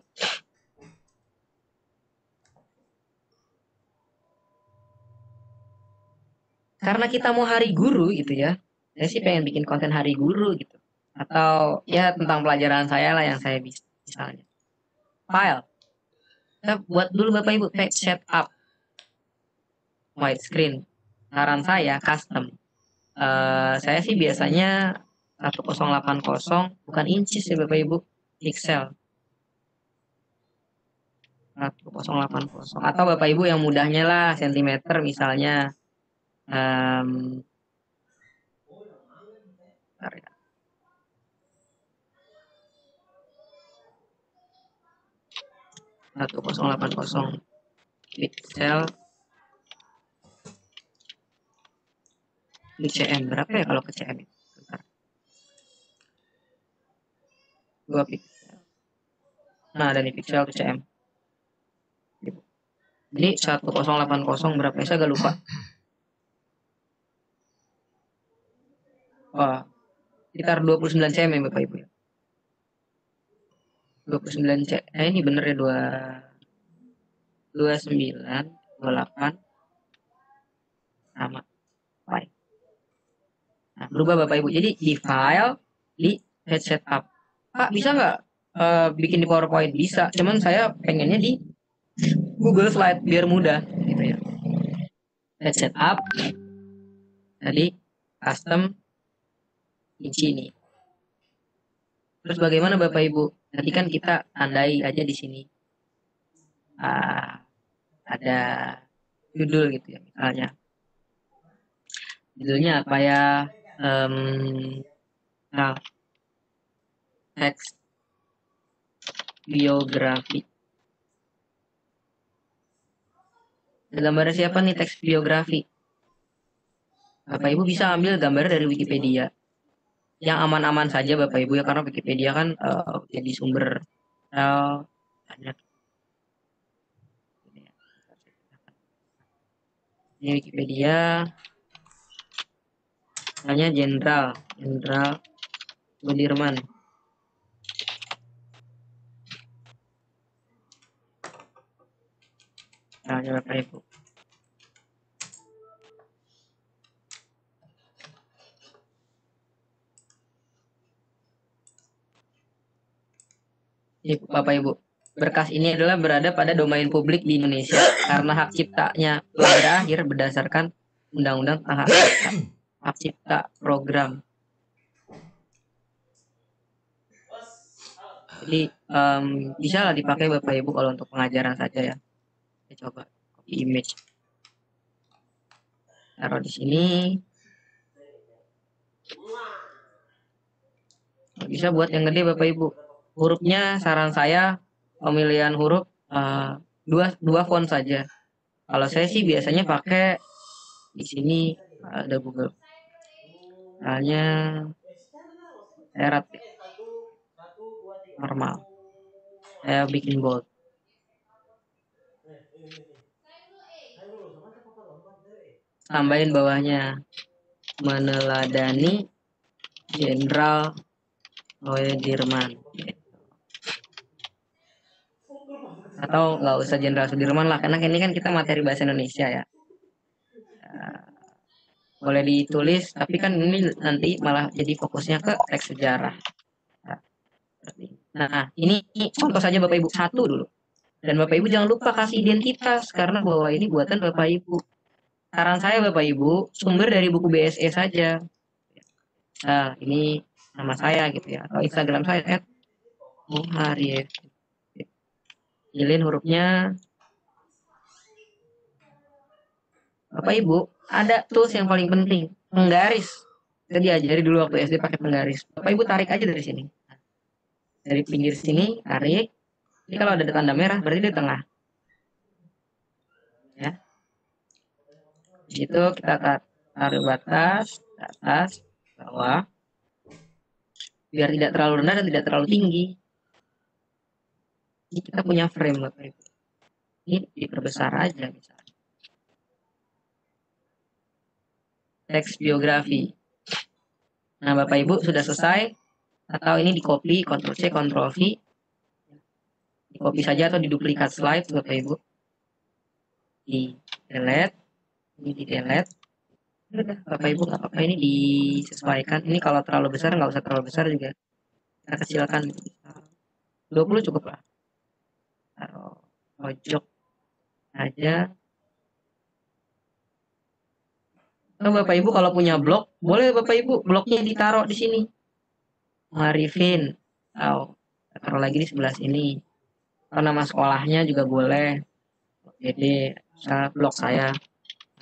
Karena kita mau hari guru gitu ya, saya sih pengen bikin konten hari guru gitu. Atau ya tentang pelajaran saya lah yang saya bisa, misalnya. File. Kita buat dulu Bapak Ibu, page setup. Widescreen. Saran saya custom. Saya sih biasanya 1080, bukan inches ya Bapak Ibu, pixel. 1080. Atau Bapak Ibu yang mudahnya lah, sentimeter misalnya. Bentar ya. 1080 pixel di cm berapa ya kalau ke cm? Bentar. 2 pixel. Nah, ada nih pixel ke cm. Jadi 1080 berapa ya? Saya agak lupa. Wah, sekitar 29 cm ya Bapak Ibu ya. 29 cm. Ini bener ya 29, 28 sama file. Nah, berubah Bapak Ibu. Jadi di file, di page setup. Pak, bisa nggak bikin di PowerPoint? Bisa. Cuman saya pengennya di Google Slide biar mudah gitu ya. Page setup. Tadi custom ini. Terus bagaimana Bapak Ibu? Nanti kan kita tandai aja di sini. Ada judul gitu ya misalnya. Judulnya apa ya? Nah, teks biografi. Gambar siapa nih teks biografi? Bapak Ibu bisa ambil gambar dari Wikipedia. Yang aman-aman saja Bapak Ibu ya, karena Wikipedia kan jadi sumber banyak. Ini Wikipedia. Misalnya Jenderal Sudirman. Nah, Bapak Ibu. Bapak Ibu, berkas ini adalah berada pada domain publik di Indonesia karena hak ciptanya berakhir berdasarkan Undang-Undang tentang hak cipta program. Jadi bisa lah dipakai Bapak Ibu kalau untuk pengajaran saja ya. Saya coba copy image, taruh di sini. Bisa buat yang gede Bapak Ibu. Hurufnya saran saya pemilihan huruf dua font saja. Kalau saya sih biasanya pakai di sini ada Google. Misalnya Erat normal. Saya bikin bold. Tambahin bawahnya meneladani Jenderal Sudirman. Atau nggak usah Jenderal Sudirman lah, karena ini kan kita materi bahasa Indonesia ya. Boleh ditulis, tapi kan ini nanti malah jadi fokusnya ke teks sejarah. Nah, ini contoh saja Bapak Ibu satu dulu. Dan Bapak Ibu jangan lupa kasih identitas, karena bahwa ini buatan Bapak Ibu. Saran saya Bapak Ibu, sumber dari buku BSE saja. Nah, ini nama saya gitu ya, atau Instagram saya @muharif. Pilih hurufnya. Bapak Ibu, ada tools yang paling penting, penggaris. Saya diajari dulu waktu SD pakai penggaris. Bapak Ibu tarik aja dari sini. Dari pinggir sini, tarik. Ini kalau ada tanda merah, berarti di tengah. Ya. Di situ kita taruh batas, atas, bawah. Biar tidak terlalu rendah dan tidak terlalu tinggi. Ini kita punya frame Bapak Ibu. Ini diperbesar aja misalnya. Teks biografi. Nah, Bapak Ibu sudah selesai, atau ini di copy, Ctrl C, Ctrl V, di copy saja atau di duplikat slide, Bapak Ibu, di delete, ini di delete. Udah, Bapak Ibu nggak apa-apa, ini disesuaikan. Ini kalau terlalu besar nggak usah terlalu besar juga, kita kecilkan 20 cukup lah. Taruh pojok aja. Nah, Bapak Ibu kalau punya blog, boleh Bapak Ibu blognya ditaruh di sini. Arifin, atau taruh lagi di sebelah sini. Atau nama sekolahnya juga boleh. Jadi, misalnya blog saya,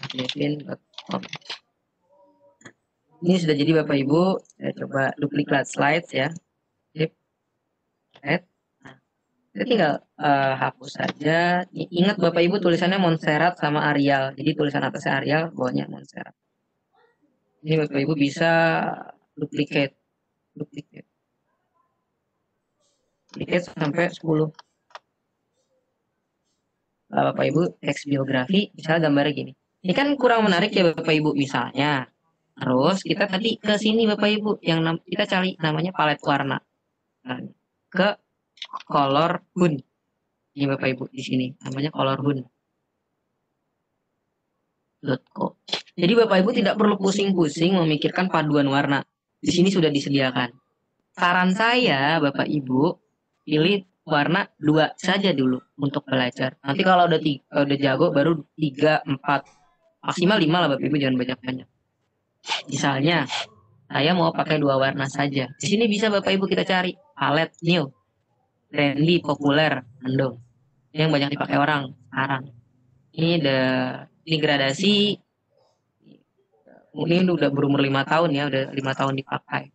arifin.com. Ini sudah jadi Bapak Ibu, saya coba duplikat slides ya. Nah, kita tinggal hapus saja. Ingat Bapak Ibu tulisannya Montserrat sama Arial. Jadi tulisan atasnya Arial, bawahnya Montserrat. Ini Bapak Ibu bisa duplicate sampai 10. Bapak Ibu teks biografi, misalnya gambarnya gini. Ini kan kurang menarik ya Bapak Ibu misalnya. Terus kita tadi ke sini Bapak Ibu yang kita cari namanya palet warna. Nah, ke color hun. Ini Bapak Ibu di sini namanya color hun. Jadi Bapak Ibu tidak perlu pusing-pusing memikirkan paduan warna. Di sini sudah disediakan. Saran saya Bapak Ibu pilih warna 2 saja dulu untuk belajar. Nanti kalau udah jago baru 3, 4, maksimal 5 lah Bapak Ibu, jangan banyak-banyak. Misalnya saya mau pakai 2 warna saja. Di sini bisa Bapak Ibu kita cari palet new, trendy, populer, random. Ini yang banyak dipakai orang sekarang. Ini gradasi. Ini udah berumur 5 tahun ya, udah 5 tahun dipakai.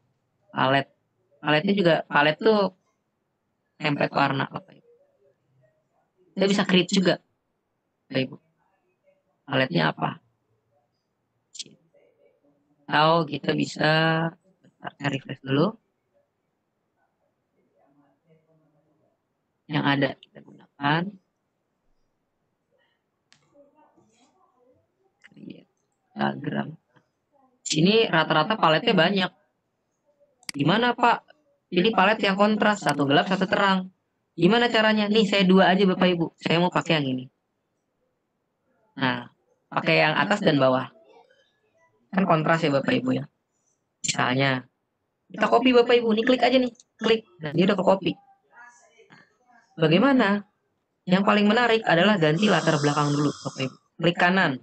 Paletnya juga, palet tuh template warna Bapak Ibu. Kita bisa create juga Bapak Ibu. Paletnya apa? Atau kita bisa refresh dulu. Yang ada kita gunakan. Diagram. Sini rata-rata paletnya banyak. Gimana Pak? Pilih palet yang kontras, satu gelap, satu terang. Gimana caranya? Nih saya 2 aja Bapak Ibu. Saya mau pakai yang ini. Nah, pakai yang atas dan bawah. Kan kontras ya Bapak Ibu ya. Misalnya, kita copy Bapak Ibu. Nih klik aja nih. Klik. Dan dia udah ke copy. Bagaimana? Yang paling menarik adalah ganti latar belakang dulu Bapak Ibu. Klik kanan.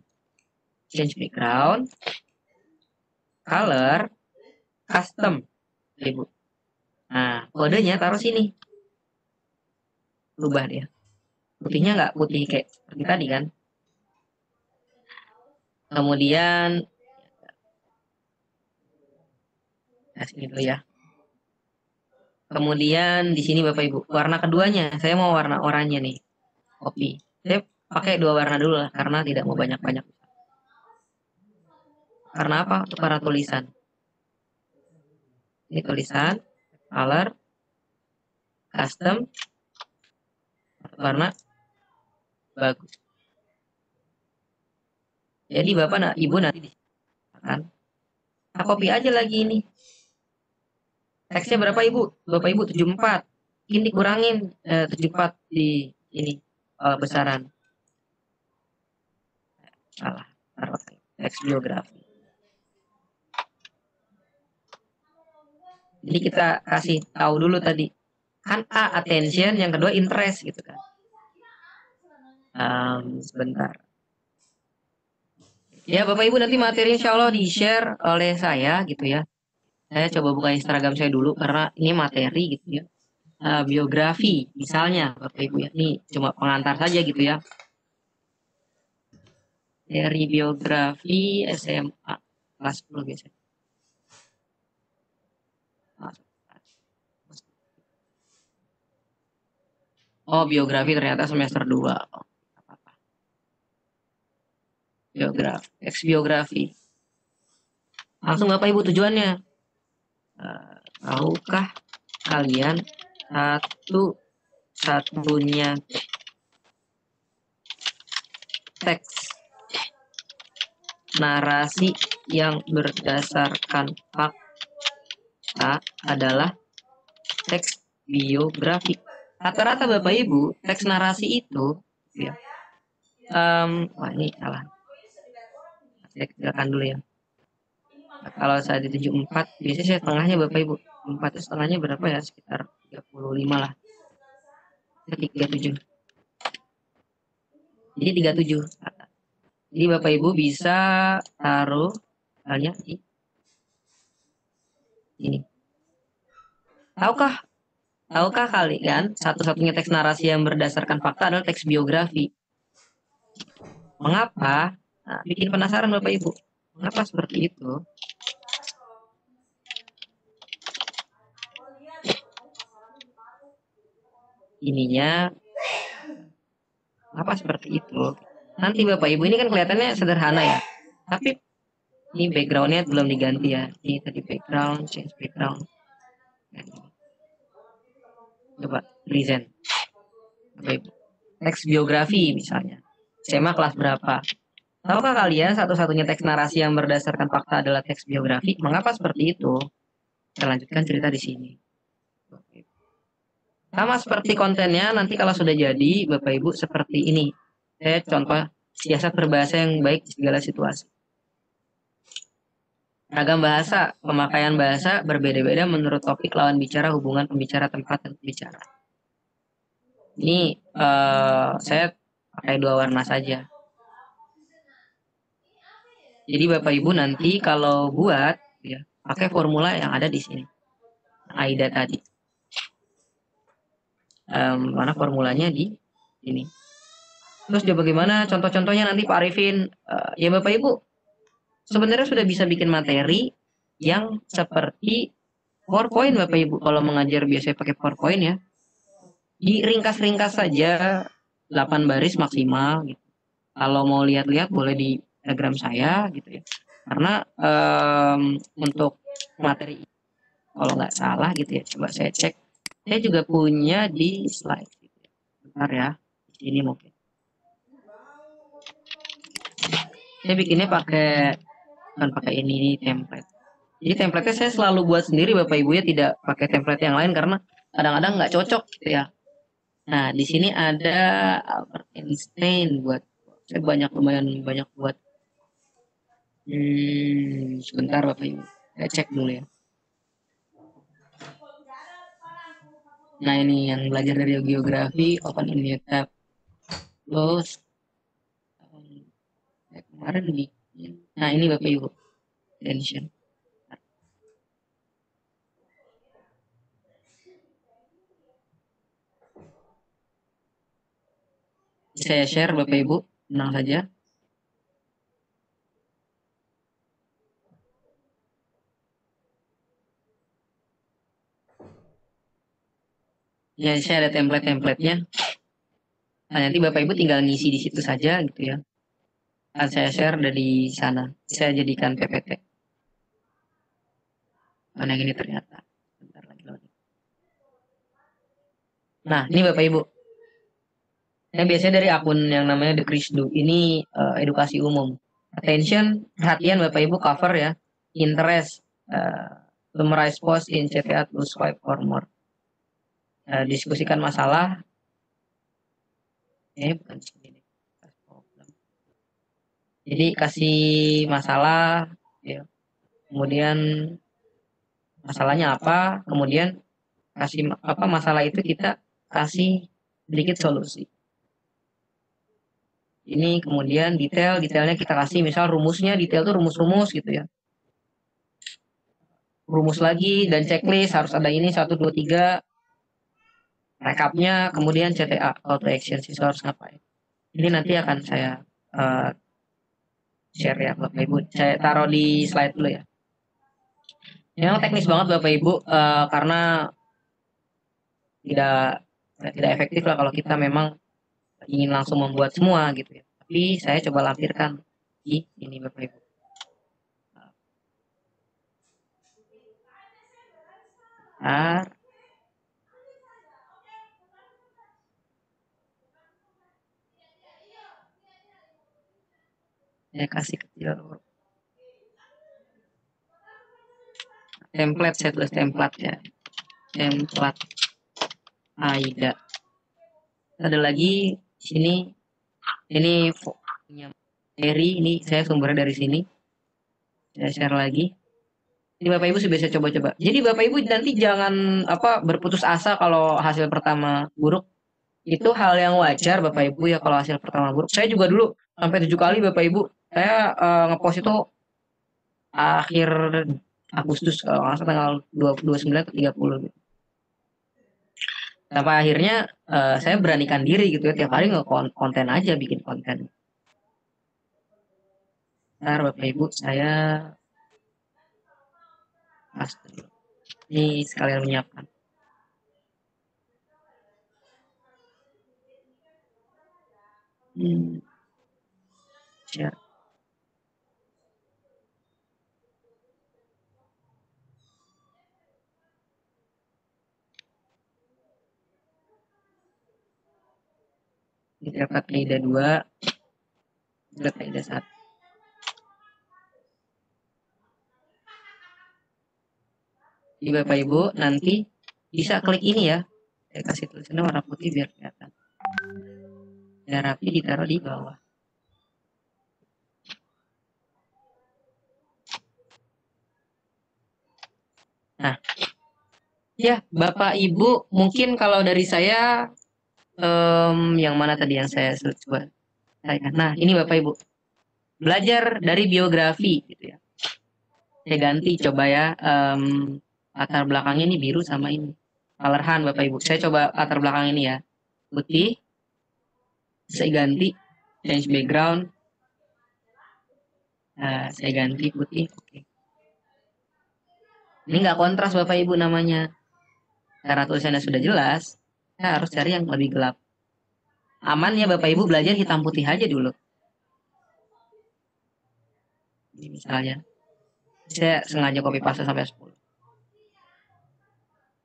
Change background. Color. Custom. Ibu. Nah, kodenya taruh sini. Rubah dia. Putihnya nggak putih kayak seperti tadi kan. Kemudian sini dulu ya. Kemudian di sini Bapak Ibu, warna keduanya saya mau warna oranye nih. Copy. Saya pakai 2 warna dulu lah karena tidak mau banyak-banyak. Karena apa? Untuk para tulisan. Ini tulisan, color, custom, warna bagus. Jadi Bapak Ibu nanti kan copy aja lagi ini. Teksnya berapa Ibu? Bapak Ibu 74. Ini dikurangin 74 di ini besaran. Salah. Teks biografi. Jadi kita kasih tahu dulu tadi. Kan A attention, yang kedua interest gitu kan. Sebentar. Ya Bapak Ibu nanti materi insya Allah di-share oleh saya gitu ya. Saya coba buka Instagram saya dulu karena ini materi gitu ya. Biografi misalnya Bapak Ibu ya. Ini cuma pengantar saja gitu ya. Dari biografi SMA kelas 10 biasanya. Oh, biografi ternyata semester 2. Biografi, biografi. Langsung Bapak Ibu tujuannya. Tahukah kalian satu-satunya teks narasi yang berdasarkan fakta fakta adalah teks biografi. Rata-rata Bapak Ibu, teks narasi itu, ya, wah ini salah. Saya kecilkan dulu ya. Kalau saya di 74, biasanya saya setengahnya Bapak Ibu. 4 itu setengahnya berapa ya? Sekitar 35 lah. 37. Jadi 37. Jadi Bapak Ibu bisa taruh halnya di ini. Tahukah kalian satu-satunya teks narasi yang berdasarkan fakta adalah teks biografi? Mengapa? Nah, bikin penasaran Bapak Ibu. Mengapa seperti itu? Ininya apa seperti itu? Nanti Bapak Ibu ini kan kelihatannya sederhana ya. Tapi ini backgroundnya belum diganti ya. Ini tadi background, change background. Coba present. Bapak Ibu. Teks biografi misalnya. SMA kelas berapa? Tahukah kalian satu-satunya teks narasi yang berdasarkan fakta adalah teks biografi? Mengapa seperti itu? Kita lanjutkan cerita di sini. Sama seperti kontennya, nanti kalau sudah jadi, Bapak Ibu seperti ini. Saya contoh siasat berbahasa yang baik di segala situasi. Ragam bahasa, pemakaian bahasa berbeda-beda menurut topik lawan bicara, hubungan pembicara, tempat, dan pembicara. Ini saya pakai 2 warna saja. Jadi Bapak Ibu nanti kalau buat, ya, pakai formula yang ada di sini. AIDA tadi. Mana formulanya di sini. Terus dia bagaimana contoh-contohnya nanti Pak Arifin. Ya Bapak Ibu, sebenarnya sudah bisa bikin materi yang seperti PowerPoint Bapak Ibu. Kalau mengajar biasanya pakai PowerPoint ya. Diringkas-ringkas saja 8 baris maksimal gitu. Kalau mau lihat-lihat boleh di Instagram saya gitu ya. Karena untuk materi kalau nggak salah gitu ya, coba saya cek. Saya juga punya di slide. Gitu ya. Bentar ya, di sini mungkin. Saya bikinnya bukan pakai ini template. Jadi template saya selalu buat sendiri Bapak Ibu ya, tidak pakai template yang lain karena kadang-kadang nggak cocok gitu ya. Nah di sini ada Albert Einstein buat saya lumayan banyak buat. Sebentar Bapak Ibu, saya cek dulu ya. Nah ini yang belajar dari geografi, open in new tab, close. Kemarin bikin. Nah ini Bapak Ibu, attention. Saya share Bapak Ibu, tenang saja. Ya saya ada template-templatenya. Nah, nanti Bapak Ibu tinggal ngisi di situ saja gitu ya. Kan saya share dari sana. Saya jadikan PPT. Mana yang ini ternyata. Bentar lagi loading. Nah, ini Bapak Ibu. Saya biasanya dari akun yang namanya The Krisdu. Ini edukasi umum. Attention, perhatian Bapak Ibu, cover ya. Interest, summarize post in CTA to swipe for more. Diskusikan masalah. Bukan segini. Jadi kasih masalah, ya. Kemudian masalahnya apa, kemudian kasih apa masalah itu kita kasih sedikit solusi. Ini kemudian detailnya kita kasih misal rumusnya, detail tuh rumus-rumus gitu ya. Rumus lagi dan checklist harus ada ini 1 2 3 rekapnya, kemudian CTA call to action siswa harus ngapain. Ini nanti akan saya share ya Bapak Ibu. Saya taruh di slide dulu ya. Memang teknis banget Bapak Ibu karena tidak efektif lah kalau kita memang ingin langsung membuat semua gitu ya. Tapi saya coba lampirkan di ini Bapak Ibu. Saya kasih kecil. template, saya tulis template ya, template AIDA. Ada lagi sini, ini punya materi, ini saya sumbernya dari sini, saya share lagi. Ini Bapak Ibu sudah bisa coba-coba. Jadi Bapak Ibu nanti jangan berputus asa kalau hasil pertama buruk. Itu hal yang wajar Bapak Ibu ya kalau hasil pertama buruk. Saya juga dulu sampai 7 kali Bapak Ibu. Saya ngepost itu akhir Agustus kalau nggak salah tanggal 29 ke 30 gitu. Sampai akhirnya saya beranikan diri gitu ya, tiap hari nge-konten aja, bikin konten. Ntar Bapak Ibu saya ini sekalian menyiapkan. Share. Ini dapat AIDA 2, dapat AIDA 1. Jadi Bapak Ibu nanti bisa klik ini ya. Saya kasih tulisannya warna putih biar kelihatan. Biar rapi, ditaruh di bawah. Nah, ya Bapak Ibu mungkin kalau dari saya yang mana tadi yang saya coba. Nah, ini Bapak Ibu belajar dari biografi gitu ya. Saya ganti coba ya, latar belakangnya ini biru sama ini colorhan Bapak Ibu. Saya coba latar belakang ini ya, putih. Saya ganti change background. Nah, saya ganti putih. Oke. Ini nggak kontras Bapak Ibu namanya. Karena tulisannya sudah jelas, saya harus cari yang lebih gelap. Aman ya Bapak Ibu belajar hitam putih aja dulu. Ini misalnya, saya sengaja copy paste sampai 10.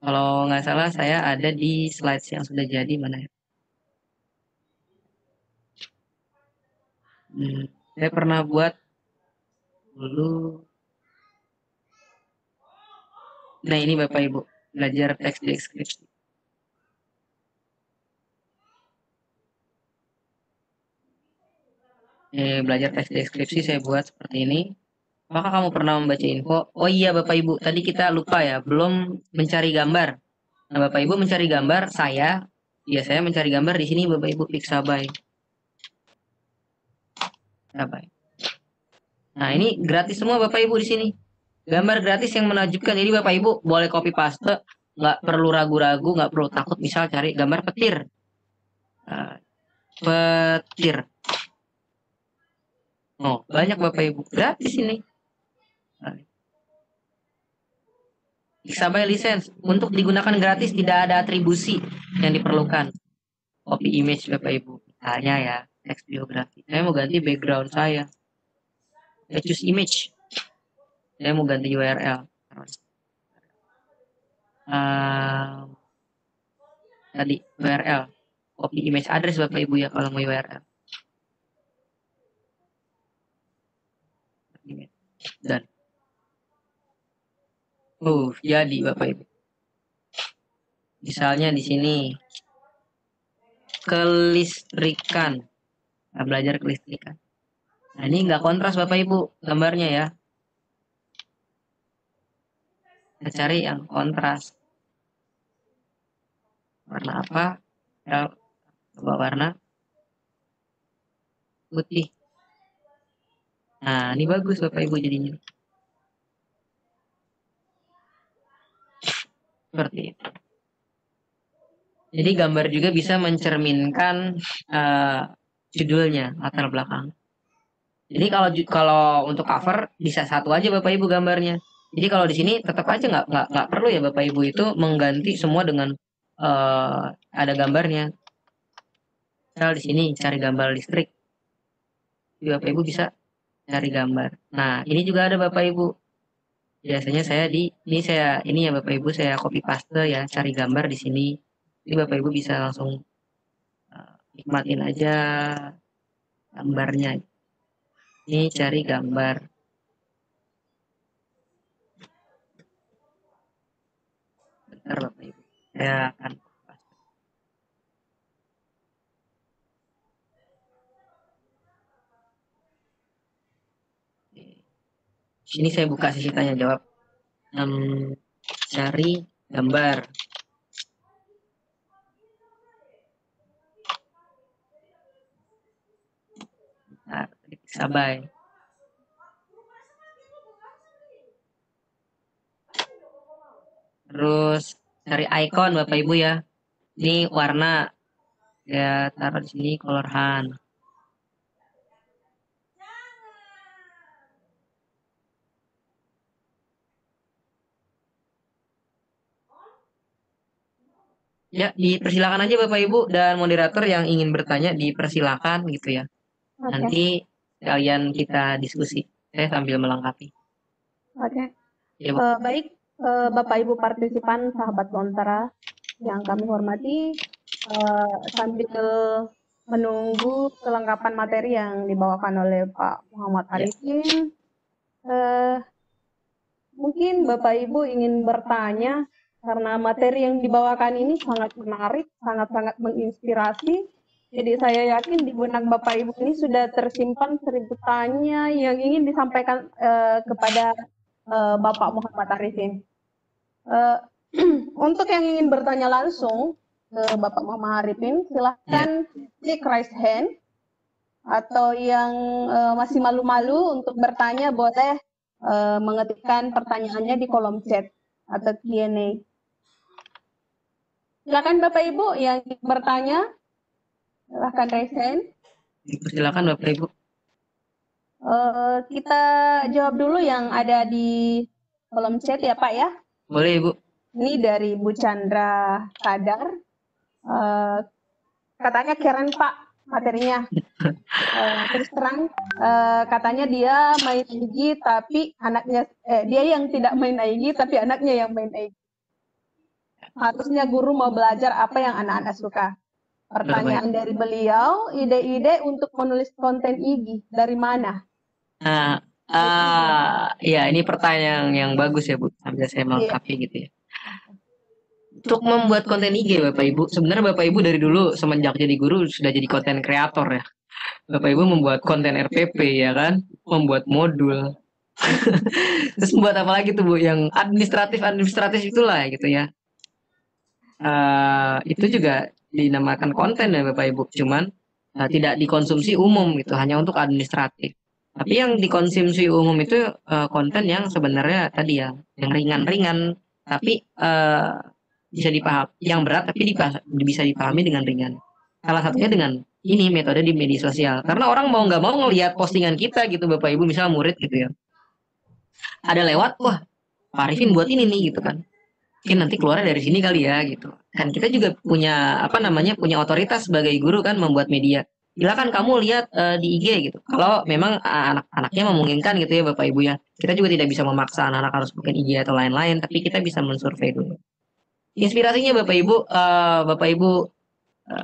Kalau nggak salah saya ada di slides yang sudah jadi mana ya? Saya pernah buat dulu. Nah ini Bapak Ibu belajar teks deskripsi. Belajar teks deskripsi saya buat seperti ini. Apakah kamu pernah membaca info? Oh iya Bapak Ibu, tadi kita lupa ya, belum mencari gambar. Nah Bapak Ibu mencari gambar, saya mencari gambar di sini Bapak Ibu Pixabay. Nah ini gratis semua Bapak Ibu di sini. Gambar gratis yang menakjubkan. Jadi Bapak Ibu boleh copy paste, nggak perlu ragu-ragu, nggak perlu takut. Misal cari gambar petir. Petir. Oh, banyak Bapak Ibu gratis ini. Pixabay license untuk digunakan gratis, tidak ada atribusi yang diperlukan. Copy image Bapak Ibu. Misalnya ya, teks biografi. Saya mau ganti background saya. Saya choose image. Saya mau ganti URL. Tadi URL. Copy image address Bapak Ibu ya kalau mau URL. Dan jadi Bapak Ibu. Misalnya di sini kelistrikan. Nah, belajar kelistrikan. Nah, ini nggak kontras Bapak Ibu gambarnya ya. Kita cari yang kontras. Warna apa? Ya, coba warna putih. Nah, ini bagus Bapak Ibu jadinya. Seperti itu. Jadi gambar juga bisa mencerminkan judulnya, latar belakang. Jadi kalau untuk cover bisa satu aja Bapak Ibu gambarnya. Jadi kalau di sini tetap aja nggak perlu ya Bapak Ibu itu mengganti semua dengan ada gambarnya. Misal di sini cari gambar listrik. Jadi Bapak Ibu bisa cari gambar. Nah, ini juga ada Bapak Ibu. Biasanya saya ini ya Bapak Ibu saya copy paste ya, cari gambar di sini. Jadi Bapak Ibu bisa langsung nikmatin aja gambarnya. Ini cari gambar. Bentar Bapak Ibu. Saya akan sini saya buka sesi tanya jawab. Cari gambar. Nah, sabai. Terus cari icon Bapak Ibu ya. Ini warna ya, taruh di sini color hand. Ya, dipersilakan aja Bapak Ibu dan moderator yang ingin bertanya dipersilakan gitu ya. Oke. Nanti kalian kita diskusi. Saya sambil melengkapi. Oke. Ya, Bu. Baik, Bapak Ibu partisipan, sahabat Lontara yang kami hormati, sambil menunggu kelengkapan materi yang dibawakan oleh Pak Muhammad Arifin, mungkin Bapak Ibu ingin bertanya karena materi yang dibawakan ini sangat menarik, sangat-sangat menginspirasi. Jadi saya yakin di benak Bapak Ibu ini sudah tersimpan 1000 tanya yang ingin disampaikan kepada Bapak Muhammad Arifin. Untuk yang ingin bertanya langsung ke Bapak Muhammad Arifin, silahkan klik raise hand. Atau yang masih malu-malu untuk bertanya boleh mengetikkan pertanyaannya di kolom chat atau Q&A. Silakan Bapak Ibu yang bertanya, silakan raise hand. Silakan Bapak Ibu. Kita jawab dulu yang ada di kolom chat ya Pak ya. Boleh Ibu. Ini dari Bu Chandra Sadar. Katanya keren Pak materinya. Terus terang katanya dia main IG tapi anaknya dia yang tidak main IG tapi anaknya yang main IG. Harusnya guru mau belajar apa yang anak-anak suka. Pertanyaan dari beliau, ide-ide untuk menulis konten IG dari mana? Nah, ya ini pertanyaan yang bagus ya Bu, sambil saya melengkapi gitu ya. Untuk membuat konten IG Bapak Ibu, sebenarnya Bapak Ibu dari dulu semenjak jadi guru sudah jadi konten kreator ya. Bapak Ibu membuat konten RPP ya kan, membuat modul. Terus membuat apa lagi tuh Bu, yang administratif itulah gitu ya. Itu juga dinamakan konten ya Bapak Ibu, cuman tidak dikonsumsi umum gitu, hanya untuk administratif. Tapi yang dikonsumsi umum itu konten yang sebenarnya tadi ya, yang ringan-ringan, tapi bisa dipahami, yang berat tapi bisa dipahami dengan ringan. Salah satunya dengan ini metode di media sosial. Karena orang mau nggak mau ngelihat postingan kita gitu Bapak Ibu, misal murid gitu ya. Ada lewat, wah Pak Arifin buat ini nih gitu kan. Mungkin nanti keluarnya dari sini kali ya gitu. Kan kita juga punya punya otoritas sebagai guru kan membuat media. Silakan kamu lihat di IG gitu. Kalau memang anak-anaknya memungkinkan gitu ya Bapak Ibu ya. Kita juga tidak bisa memaksa anak-anak harus bikin IG atau lain-lain, tapi kita bisa mensurvei dulu. Inspirasinya Bapak Ibu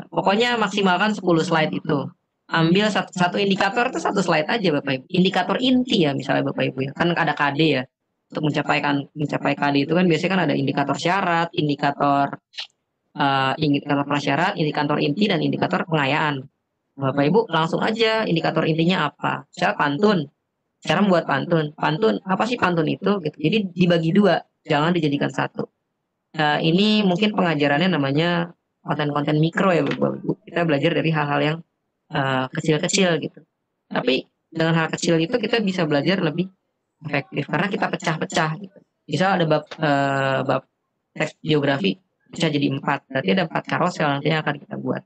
pokoknya maksimalkan 10 slide itu. Ambil satu indikator itu satu slide aja Bapak Ibu. Indikator inti ya misalnya Bapak Ibu ya. Kan ada KD ya. Untuk mencapai KD itu kan biasanya kan ada indikator syarat, indikator prasyarat, indikator inti dan indikator pengayaan. Bapak Ibu langsung aja indikator intinya apa? Misalnya pantun. Cara membuat pantun. Pantun apa sih pantun itu? Gitu. Jadi dibagi dua, jangan dijadikan satu. Ini mungkin pengajarannya namanya konten-konten mikro ya Bapak Ibu. Kita belajar dari hal-hal yang kecil-kecil gitu. Tapi dengan hal kecil itu kita bisa belajar lebih efektif karena kita pecah-pecah gitu. Misal ada bab teks geografi bisa jadi 4, berarti ada 4 karosel nanti yang akan kita buat.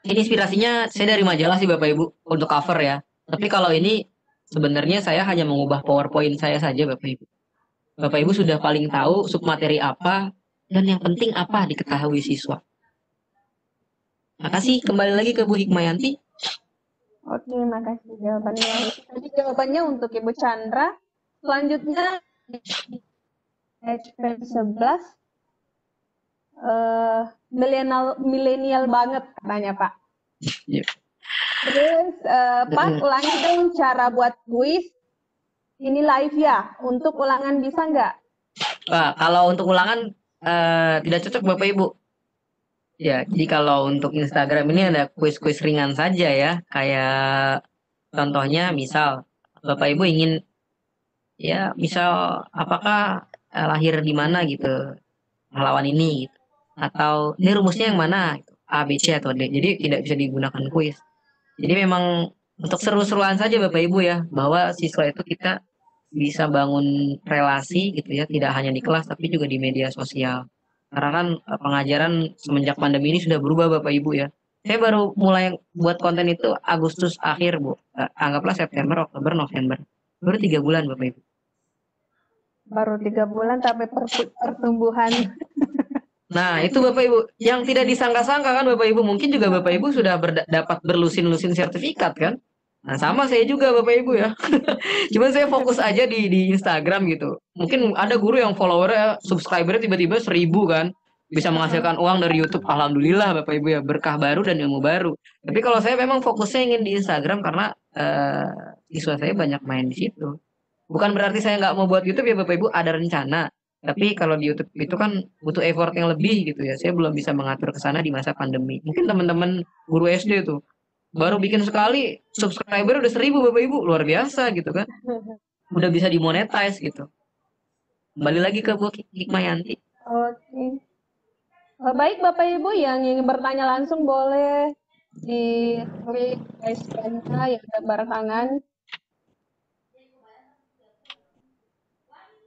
Ini inspirasinya saya dari majalah sih Bapak Ibu untuk cover ya. Tapi kalau ini sebenarnya saya hanya mengubah PowerPoint saya saja Bapak Ibu. Bapak Ibu sudah paling tahu submateri apa dan yang penting apa diketahui siswa. Makasih, kembali lagi ke Bu Hikmayanti. Oke, makasih jawabannya. Tadi jawabannya untuk Ibu Chandra. Selanjutnya HP11 milenial banget katanya Pak. Yep. Terus Pak ulangi dong cara buat kuis. Ini live ya. Untuk ulangan bisa nggak? Nah, kalau untuk ulangan tidak cocok Bapak Ibu. Ya, jadi kalau untuk Instagram ini ada kuis-kuis ringan saja ya. Kayak contohnya misal Bapak Ibu ingin ya misal apakah lahir di mana gitu pahlawan ini gitu. Atau ini rumusnya yang mana gitu. A, B, C atau D. Jadi tidak bisa digunakan kuis. Jadi memang untuk seru-seruan saja Bapak Ibu ya, bahwa siswa itu kita bisa bangun relasi gitu ya, tidak hanya di kelas tapi juga di media sosial. Karena kan pengajaran semenjak pandemi ini sudah berubah Bapak Ibu ya. Saya baru mulai buat konten itu Agustus akhir Bu. Anggaplah September, Oktober, November. Baru 3 bulan Bapak Ibu. Baru 3 bulan tapi pertumbuhan. Nah, itu Bapak Ibu yang tidak disangka-sangka kan Bapak Ibu, mungkin juga Bapak Ibu sudah dapat berlusin-lusin sertifikat kan. Nah, sama saya juga Bapak Ibu ya. Cuman saya fokus aja di Instagram gitu. Mungkin ada guru yang followernya, subscribernya tiba-tiba 1.000 kan. Bisa menghasilkan uang dari YouTube. Alhamdulillah Bapak Ibu ya, berkah baru dan ilmu baru. Tapi kalau saya memang fokusnya ingin di Instagram karena siswa saya banyak main di situ. Bukan berarti saya nggak mau buat YouTube ya Bapak Ibu, ada rencana. Tapi kalau di YouTube itu kan butuh effort yang lebih gitu ya. Saya belum bisa mengatur ke sana di masa pandemi. Mungkin teman-teman guru SD tuh baru bikin sekali subscriber udah 1.000 Bapak Ibu, luar biasa gitu kan. Udah bisa dimonetize gitu. Kembali lagi ke Bu Hikmayanti. Oke. Baik Bapak Ibu yang ingin bertanya langsung boleh di klik raise hand-nya yang gambar tangan.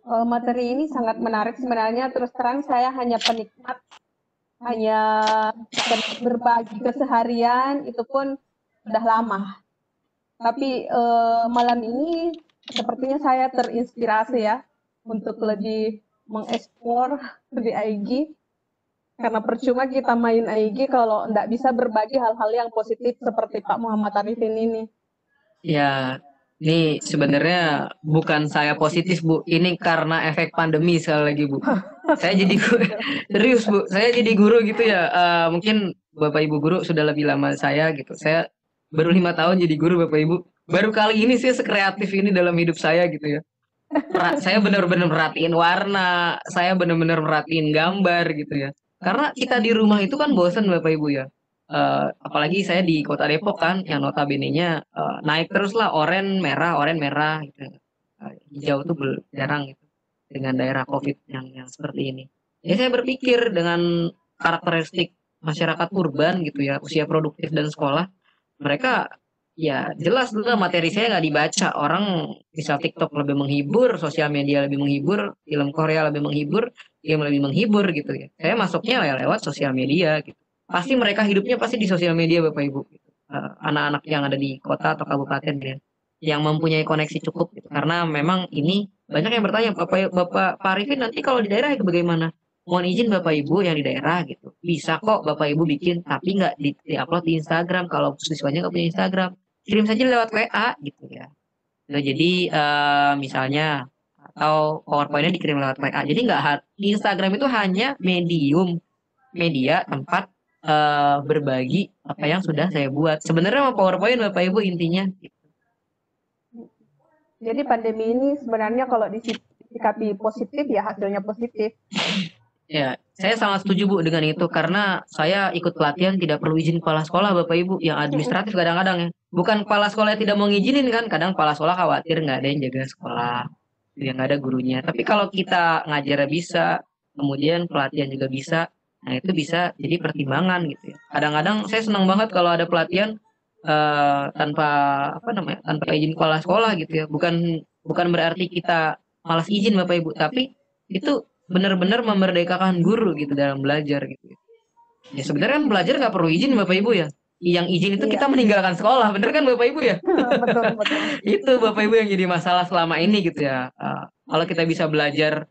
Materi ini sangat menarik sebenarnya, terus terang saya hanya penikmat, hanya berbagi keseharian, itu pun sudah lama. Tapi malam ini sepertinya saya terinspirasi ya, untuk lebih mengeksplor di IG, karena percuma kita main IG kalau tidak bisa berbagi hal-hal yang positif seperti Pak Muhammad Arifin ini. Ya, ini sebenarnya bukan saya positif Bu, ini karena efek pandemi sekali lagi Bu. Saya jadi serius Bu, saya jadi guru gitu ya. Mungkin Bapak Ibu guru sudah lebih lama saya gitu. Saya baru 5 tahun jadi guru Bapak Ibu. Baru kali ini saya sekreatif ini dalam hidup saya gitu ya. Saya benar-benar merhatiin warna, saya benar-benar merhatiin gambar gitu ya. Karena kita di rumah itu kan bosan Bapak Ibu ya. Apalagi saya di Kota Depok kan, yang notabene-nya naik terus lah oranye merah gitu. Hijau tuh jarang gitu dengan daerah COVID yang seperti ini. Ya saya berpikir dengan karakteristik masyarakat urban gitu ya, usia produktif dan sekolah, mereka ya jelas lah materi saya nggak dibaca. Orang bisa TikTok lebih menghibur, sosial media lebih menghibur, film Korea lebih menghibur, game lebih menghibur gitu ya. Saya masuknya ya lewat sosial media gitu. Pasti mereka hidupnya pasti di sosial media Bapak Ibu. Anak-anak yang ada di kota atau kabupaten ya, yang mempunyai koneksi cukup gitu. Karena memang ini banyak yang bertanya, Bapak Pak Arifin nanti kalau di daerah bagaimana? Mohon izin Bapak Ibu yang di daerah gitu. Bisa kok Bapak Ibu bikin, tapi nggak di-upload di Instagram kalau siswanya nggak punya Instagram. Kirim saja lewat WA gitu ya. Nah, jadi misalnya atau PowerPoint-nya dikirim lewat WA. Jadi nggak di Instagram itu hanya media tempat berbagi apa yang sudah saya buat. Sebenarnya mau PowerPoint Bapak Ibu intinya. Jadi pandemi ini sebenarnya kalau disikapi positif ya hasilnya positif. Ya, saya sangat setuju Bu dengan itu karena saya ikut pelatihan tidak perlu izin kepala sekolah Bapak Ibu yang administratif kadang-kadang ya. Bukan kepala sekolah yang tidak mau ngizinin kan, kadang kepala sekolah khawatir nggak ada yang jaga sekolah, yang nggak ada gurunya. Tapi kalau kita ngajar bisa, kemudian pelatihan juga bisa, nah itu bisa jadi pertimbangan gitu ya. Kadang-kadang saya senang banget kalau ada pelatihan tanpa apa namanya, tanpa izin kepala sekolah gitu ya. Bukan berarti kita malas izin Bapak Ibu, tapi itu benar-benar memerdekakan guru gitu dalam belajar gitu. Ya sebenarnya kan belajar nggak perlu izin Bapak Ibu ya. Yang izin itu kita meninggalkan sekolah, bener kan Bapak Ibu ya? Betul, betul. Itu Bapak Ibu yang jadi masalah selama ini gitu ya. Kalau kita bisa belajar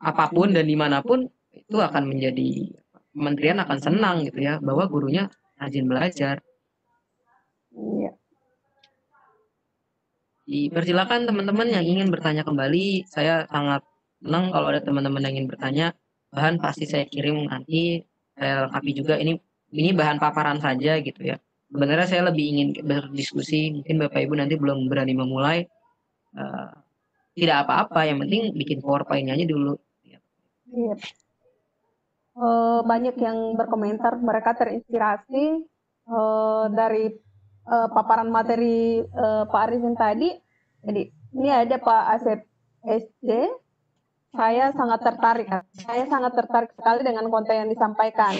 apapun dan dimanapun, itu akan menjadi kementerian akan senang gitu ya, bahwa gurunya rajin belajar. Iya. Dipersilakan teman-teman yang ingin bertanya kembali. Saya sangat senang kalau ada teman-teman yang ingin bertanya. Bahan pasti saya kirim nanti. Saya lengkapi juga. Ini bahan paparan saja gitu ya. Sebenarnya saya lebih ingin berdiskusi. Mungkin Bapak Ibu nanti belum berani memulai. tidak apa-apa, yang penting bikin PowerPoint aja dulu. Iya. Banyak yang berkomentar mereka terinspirasi dari paparan materi Pak Arifin tadi. Jadi ini ada Pak Asep SD. Saya sangat tertarik sekali dengan konten yang disampaikan.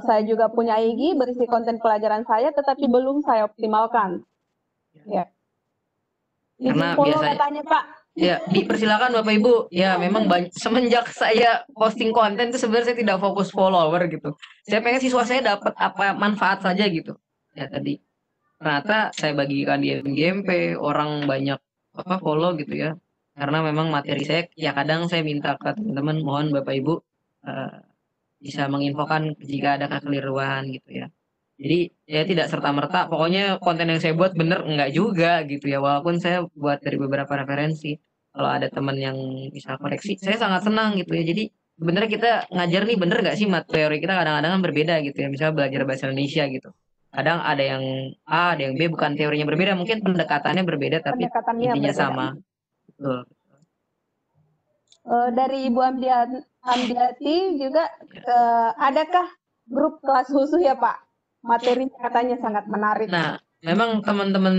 Saya juga punya IG berisi konten pelajaran saya, tetapi belum saya optimalkan. Ya. Karena Izin follow biasanya katanya Pak. ya dipersilakan Bapak Ibu. Ya memang semenjak saya posting konten itu sebenarnya saya tidak fokus follower gitu. Saya pengen siswa saya dapat apa manfaat saja gitu. Ya tadi ternyata saya bagikan di MGMP, orang banyak apa follow gitu ya. Karena memang materi saya ya kadang saya minta ke teman-teman, mohon Bapak Ibu bisa menginfokan jika ada kekeliruan gitu ya. Jadi ya tidak serta-merta pokoknya konten yang saya buat bener enggak juga gitu ya. Walaupun saya buat dari beberapa referensi. Kalau ada teman yang bisa koreksi, saya sangat senang gitu ya. Jadi sebenarnya kita ngajar nih bener nggak sih materi kita kadang-kadang kan berbeda gitu ya. Misalnya belajar bahasa Indonesia gitu. Kadang ada yang A, ada yang B, bukan teorinya berbeda, mungkin pendekatannya berbeda tapi Pendekatannya intinya berbeda. sama. Betul. Dari Ibu Amdiati juga, adakah grup kelas khusus ya Pak? Materinya katanya sangat menarik. Nah, memang teman-teman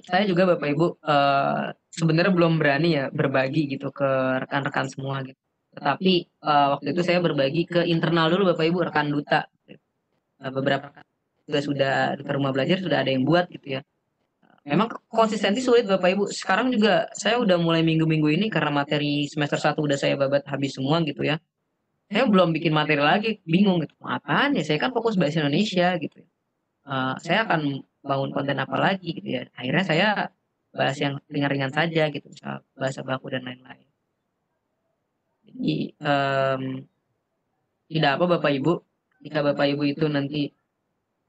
saya juga Bapak Ibu sebenarnya belum berani ya berbagi gitu ke rekan-rekan semua gitu. Tetapi waktu itu saya berbagi ke internal dulu Bapak Ibu, rekan duta. Beberapa sudah duta rumah belajar sudah ada yang buat gitu ya. Memang konsistensi sulit Bapak Ibu. Sekarang juga saya udah mulai minggu-minggu ini karena materi semester 1 udah saya babat habis semua gitu ya. Saya belum bikin materi lagi, bingung gitu. Apaan ya? Saya kan fokus bahasa Indonesia gitu ya. Saya akan bangun konten apa lagi gitu ya. Akhirnya saya bahas yang ringan-ringan saja gitu, misal bahasa baku dan lain-lain. Jadi tidak apa Bapak Ibu, jika Bapak Ibu itu nanti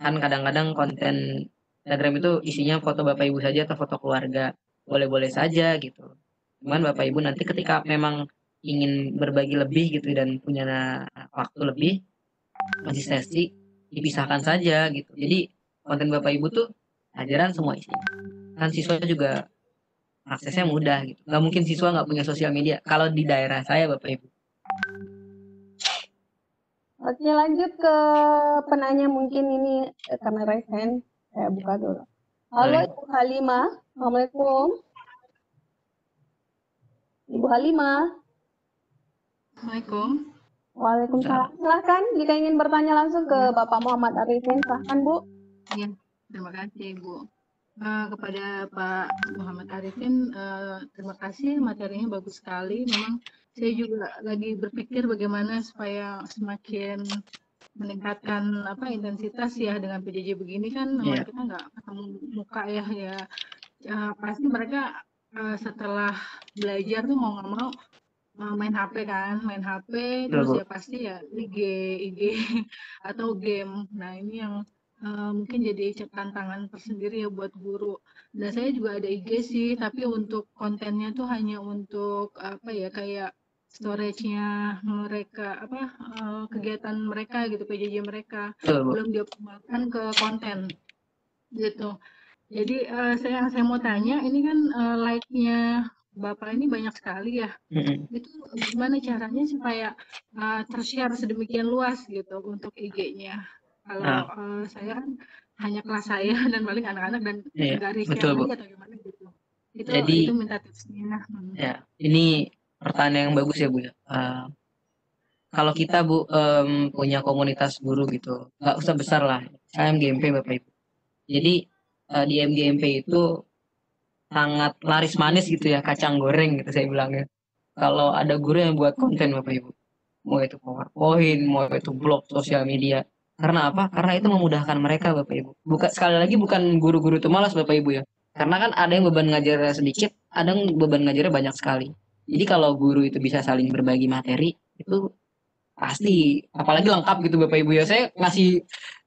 kan kadang-kadang konten Instagram itu isinya foto Bapak Ibu saja atau foto keluarga, boleh-boleh saja gitu. Cuman Bapak Ibu nanti ketika memang ingin berbagi lebih gitu dan punya waktu lebih, konsistensi dipisahkan saja gitu. Jadi konten Bapak Ibu tuh ajaran semua isinya. Kan siswa juga aksesnya mudah gitu. Nggak mungkin siswa nggak punya sosial media. Kalau di daerah saya Bapak Ibu. Oke, lanjut ke penanya mungkin ini karena raise hand, saya buka dulu. Halo Boleh. Ibu Halimah, Assalamualaikum. Ibu Halimah. Assalamualaikum. Waalaikumsalam. Silahkan jika ingin bertanya langsung ke Bapak Muhammad Arifin, silahkan Bu. Ya, terima kasih Bu. Kepada Pak Muhammad Arifin, terima kasih materinya bagus sekali. Memang saya juga lagi berpikir bagaimana supaya semakin meningkatkan intensitas ya dengan PJJ begini kan memang kita nggak ketemu muka ya. Pasti mereka setelah belajar tuh mau nggak mau main HP kan, main HP terus ya pasti ya IG atau game. Nah ini yang mungkin jadi tantangan tersendiri ya buat guru. Dan saya juga ada IG sih, tapi untuk kontennya tuh hanya untuk kayak storage-nya mereka kegiatan mereka gitu, PJJ mereka belum dioptimalkan ke konten gitu. Jadi saya mau tanya, ini kan like-nya Bapak ini banyak sekali ya. Itu gimana caranya supaya tershare sedemikian luas gitu untuk IG-nya? Kalau saya kan hanya kelas saya dan paling anak-anak dan nggak reshare lagi atau gimana gitu. Itu minta tipsnya. Ya, ini pertanyaan yang bagus ya Bu ya. Kalau kita Bu punya komunitas guru gitu, nggak usah besar lah. Saya MGMP Bapak Ibu. Jadi di MGMP itu sangat laris manis gitu ya, kacang goreng gitu saya bilangnya. Kalau ada guru yang buat konten Bapak Ibu, mau itu PowerPoint, mau itu blog sosial media. Karena apa? Karena itu memudahkan mereka Bapak Ibu. Sekali lagi bukan guru-guru itu malas Bapak Ibu ya. Karena kan ada yang beban ngajarnya sedikit, ada yang beban ngajarnya banyak sekali. Jadi kalau guru itu bisa saling berbagi materi, itu pasti apalagi lengkap gitu Bapak Ibu ya.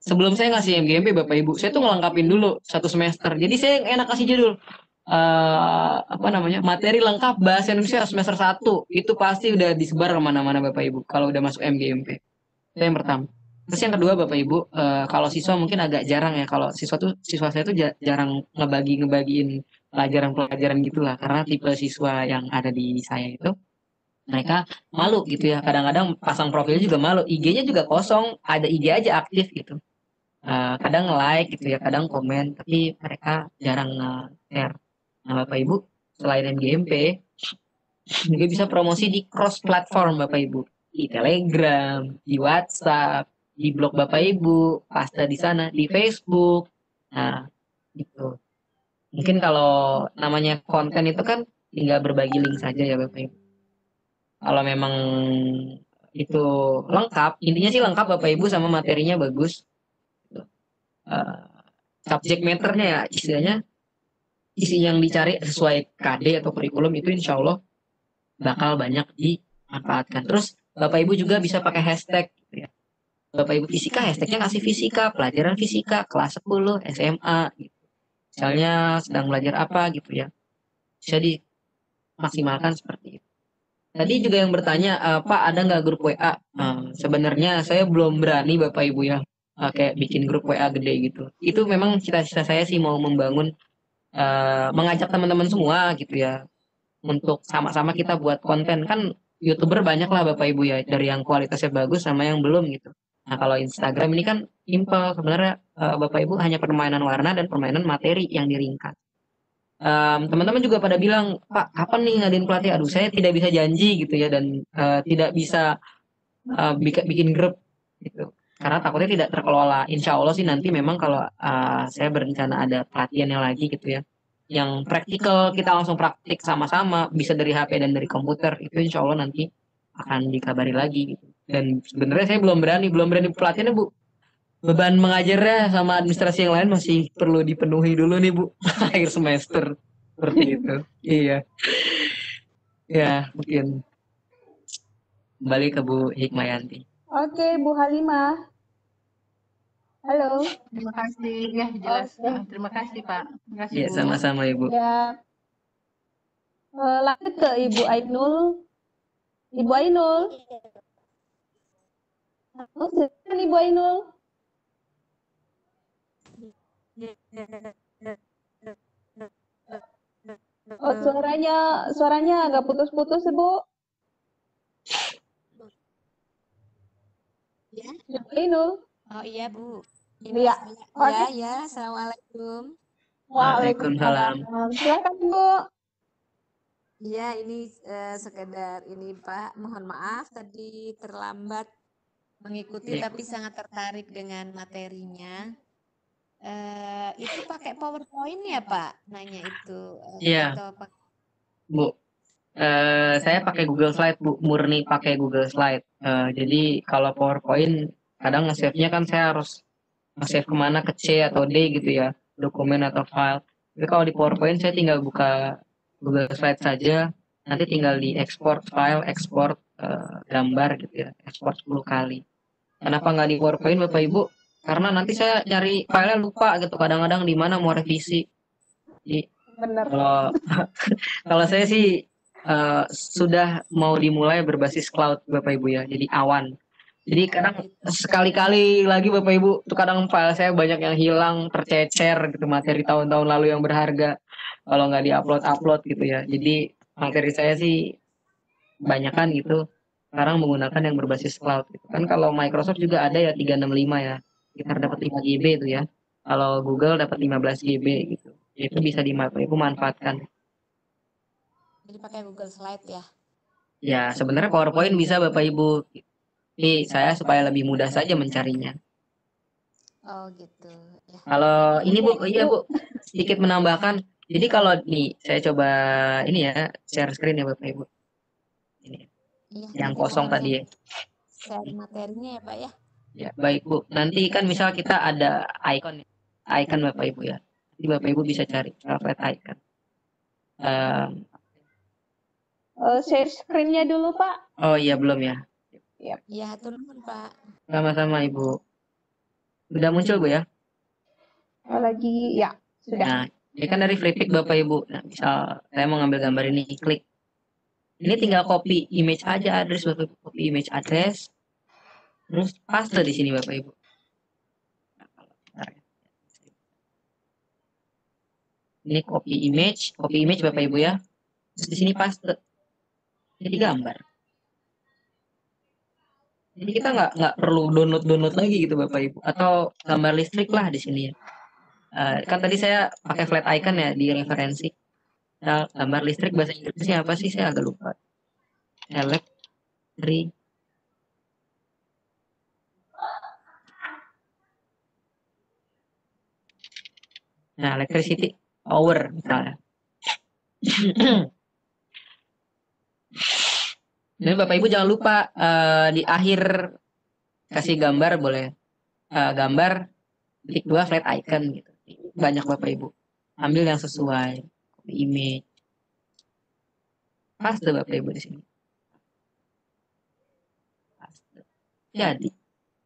Sebelum saya ngasih MGMP Bapak Ibu, saya tuh ngelengkapin dulu 1 semester. Jadi saya enak kasih judul materi lengkap bahasa Indonesia semester 1 itu pasti udah disebar kemana-mana Bapak Ibu kalau udah masuk MGMP. Itu yang pertama. Terus yang kedua Bapak Ibu, kalau siswa mungkin agak jarang ya, kalau siswa saya tuh jarang ngebagiin pelajaran-pelajaran gitulah. Karena tipe siswa yang ada di saya itu mereka malu gitu ya. Kadang-kadang pasang profil juga malu, IG-nya juga kosong, ada IG aja aktif gitu. Kadang nge-like gitu ya, kadang komen, tapi mereka jarang nge-share. Nah, Bapak Ibu, selain MGMP, juga bisa promosi di cross platform Bapak Ibu, di Telegram, di WhatsApp, di blog Bapak Ibu, pasta di sana, di Facebook. Nah, gitu. Mungkin kalau namanya konten itu kan tinggal berbagi link saja ya Bapak Ibu. Kalau memang itu lengkap, intinya sih lengkap Bapak Ibu sama materinya bagus. Uh, Subject matternya ya istilahnya isi yang dicari sesuai KD atau kurikulum itu insya Allah bakal banyak dimanfaatkan. Terus Bapak Ibu juga bisa pakai hashtag gitu ya. Bapak Ibu fisika hashtagnya kasih fisika, pelajaran fisika kelas 10 SMA gitu. Misalnya sedang belajar apa gitu ya. Bisa dimaksimalkan seperti itu. Tadi juga yang bertanya, Pak ada nggak grup WA? Sebenarnya saya belum berani Bapak Ibu ya kayak bikin grup WA gede gitu. Itu memang cita-cita saya sih mau membangun, mengajak teman-teman semua gitu ya untuk sama-sama kita buat konten. Kan YouTuber banyak lah Bapak Ibu ya, dari yang kualitasnya bagus sama yang belum gitu. Nah kalau Instagram ini kan simple sebenarnya, Bapak Ibu hanya permainan warna dan permainan materi yang diringkas. Teman-teman juga pada bilang, Pak kapan nih ngadain pelatihan? Aduh saya tidak bisa janji gitu ya, dan tidak bisa bikin grup gitu. Karena takutnya tidak terkelola. Insya Allah sih nanti memang kalau saya berencana ada pelatihannya lagi gitu ya, yang praktikal kita langsung praktik sama-sama, bisa dari HP dan dari komputer, itu insya Allah nanti akan dikabari lagi gitu. Dan sebenarnya saya belum berani pelatihannya Bu. Beban mengajarnya sama administrasi yang lain masih perlu dipenuhi dulu nih Bu, akhir semester seperti itu. Iya, ya mungkin kembali ke Bu Hikmayanti. Oke, Bu Halimah. Halo. Terima kasih, ya jelas. Oke. Terima kasih Pak. Terima kasih Ya Bu. sama-sama Ibu. Ya, lanjut ke Ibu Ainul. Ibu Ainul. Halo, silakan Ibu Ainul. Oh, suaranya agak putus-putus, Ibu. Ya. Ibu Ainul. Oh iya Bu. Iya. Ya, ya. Assalamualaikum. Waalaikumsalam. Silakan Bu. Iya, ini sekedar ini Pak, mohon maaf tadi terlambat mengikuti, Iya. tapi sangat tertarik dengan materinya. Itu pakai PowerPoint ya Pak? Nanya itu. Iya. Atau pakai... Bu, saya pakai Google Slide Bu, murni pakai Google Slide. Jadi kalau PowerPoint kadang nge-save-nya kan saya harus nge-save kemana, ke C atau D gitu ya, dokumen atau file. Tapi kalau di PowerPoint saya tinggal buka Google Slide saja, nanti tinggal di export file, export gambar gitu ya, export 10 kali. Kenapa nggak di PowerPoint Bapak Ibu? Karena nanti saya nyari filenya lupa gitu, kadang-kadang di mana mau revisi. Jadi Benar. kalau saya sih sudah mau dimulai berbasis cloud Bapak Ibu ya, jadi awan. Jadi kadang sekali-kali lagi Bapak Ibu, tuh kadang file saya banyak yang hilang, tercecer gitu, materi tahun-tahun lalu yang berharga. Kalau nggak diupload gitu ya. Jadi materi saya sih kebanyakan gitu sekarang menggunakan yang berbasis cloud gitu. Kan kalau Microsoft juga ada ya 365 ya. Kita dapat 5 GB itu ya. Kalau Google dapat 15 GB gitu. Itu bisa dimanfaatkan. Jadi pakai Google Slide ya? Ya, sebenarnya PowerPoint bisa Bapak Ibu. Tapi saya supaya lebih mudah saja mencarinya. Oh gitu. Ya. Kalau ini Bu, iya Bu, sedikit menambahkan. Jadi kalau nih, saya coba ini ya, share screen ya Bapak Ibu. Ini, Iya, yang nanti kosong mohon tadi ya. share materinya ya Pak ya. Ya, baik Bu. Nanti kan misal kita ada icon, icon Bapak Ibu ya. Jadi Bapak Ibu bisa cari favorite icon. Share screen-nya dulu, Pak. Oh iya belum ya. Iya, turun Pak. Sama-sama Ibu. Sudah muncul Bu ya? Lagi, ya, sudah. Nah, ini kan dari free pick Bapak Ibu. Nah, misal saya mau ngambil gambar ini, klik. Ini tinggal copy image aja address Bapak Ibu. Copy image address. Terus paste di sini Bapak Ibu. Ini copy image Bapak Ibu ya. Terus di sini paste. Jadi gambar. Jadi kita nggak perlu download lagi gitu Bapak Ibu. Atau gambar listrik lah di sini ya. Kan tadi saya pakai flat icon ya di referensi. Nah, gambar listrik bahasa Inggrisnya apa sih? Saya agak lupa. Electric. Nah, electricity power misalnya. Jadi Bapak Ibu jangan lupa di akhir kasih gambar boleh gambar klik 2 flat icon gitu. Banyak Bapak Ibu. Ambil yang sesuai image. Paste Bapak Ibu di sini. Paste. Jadi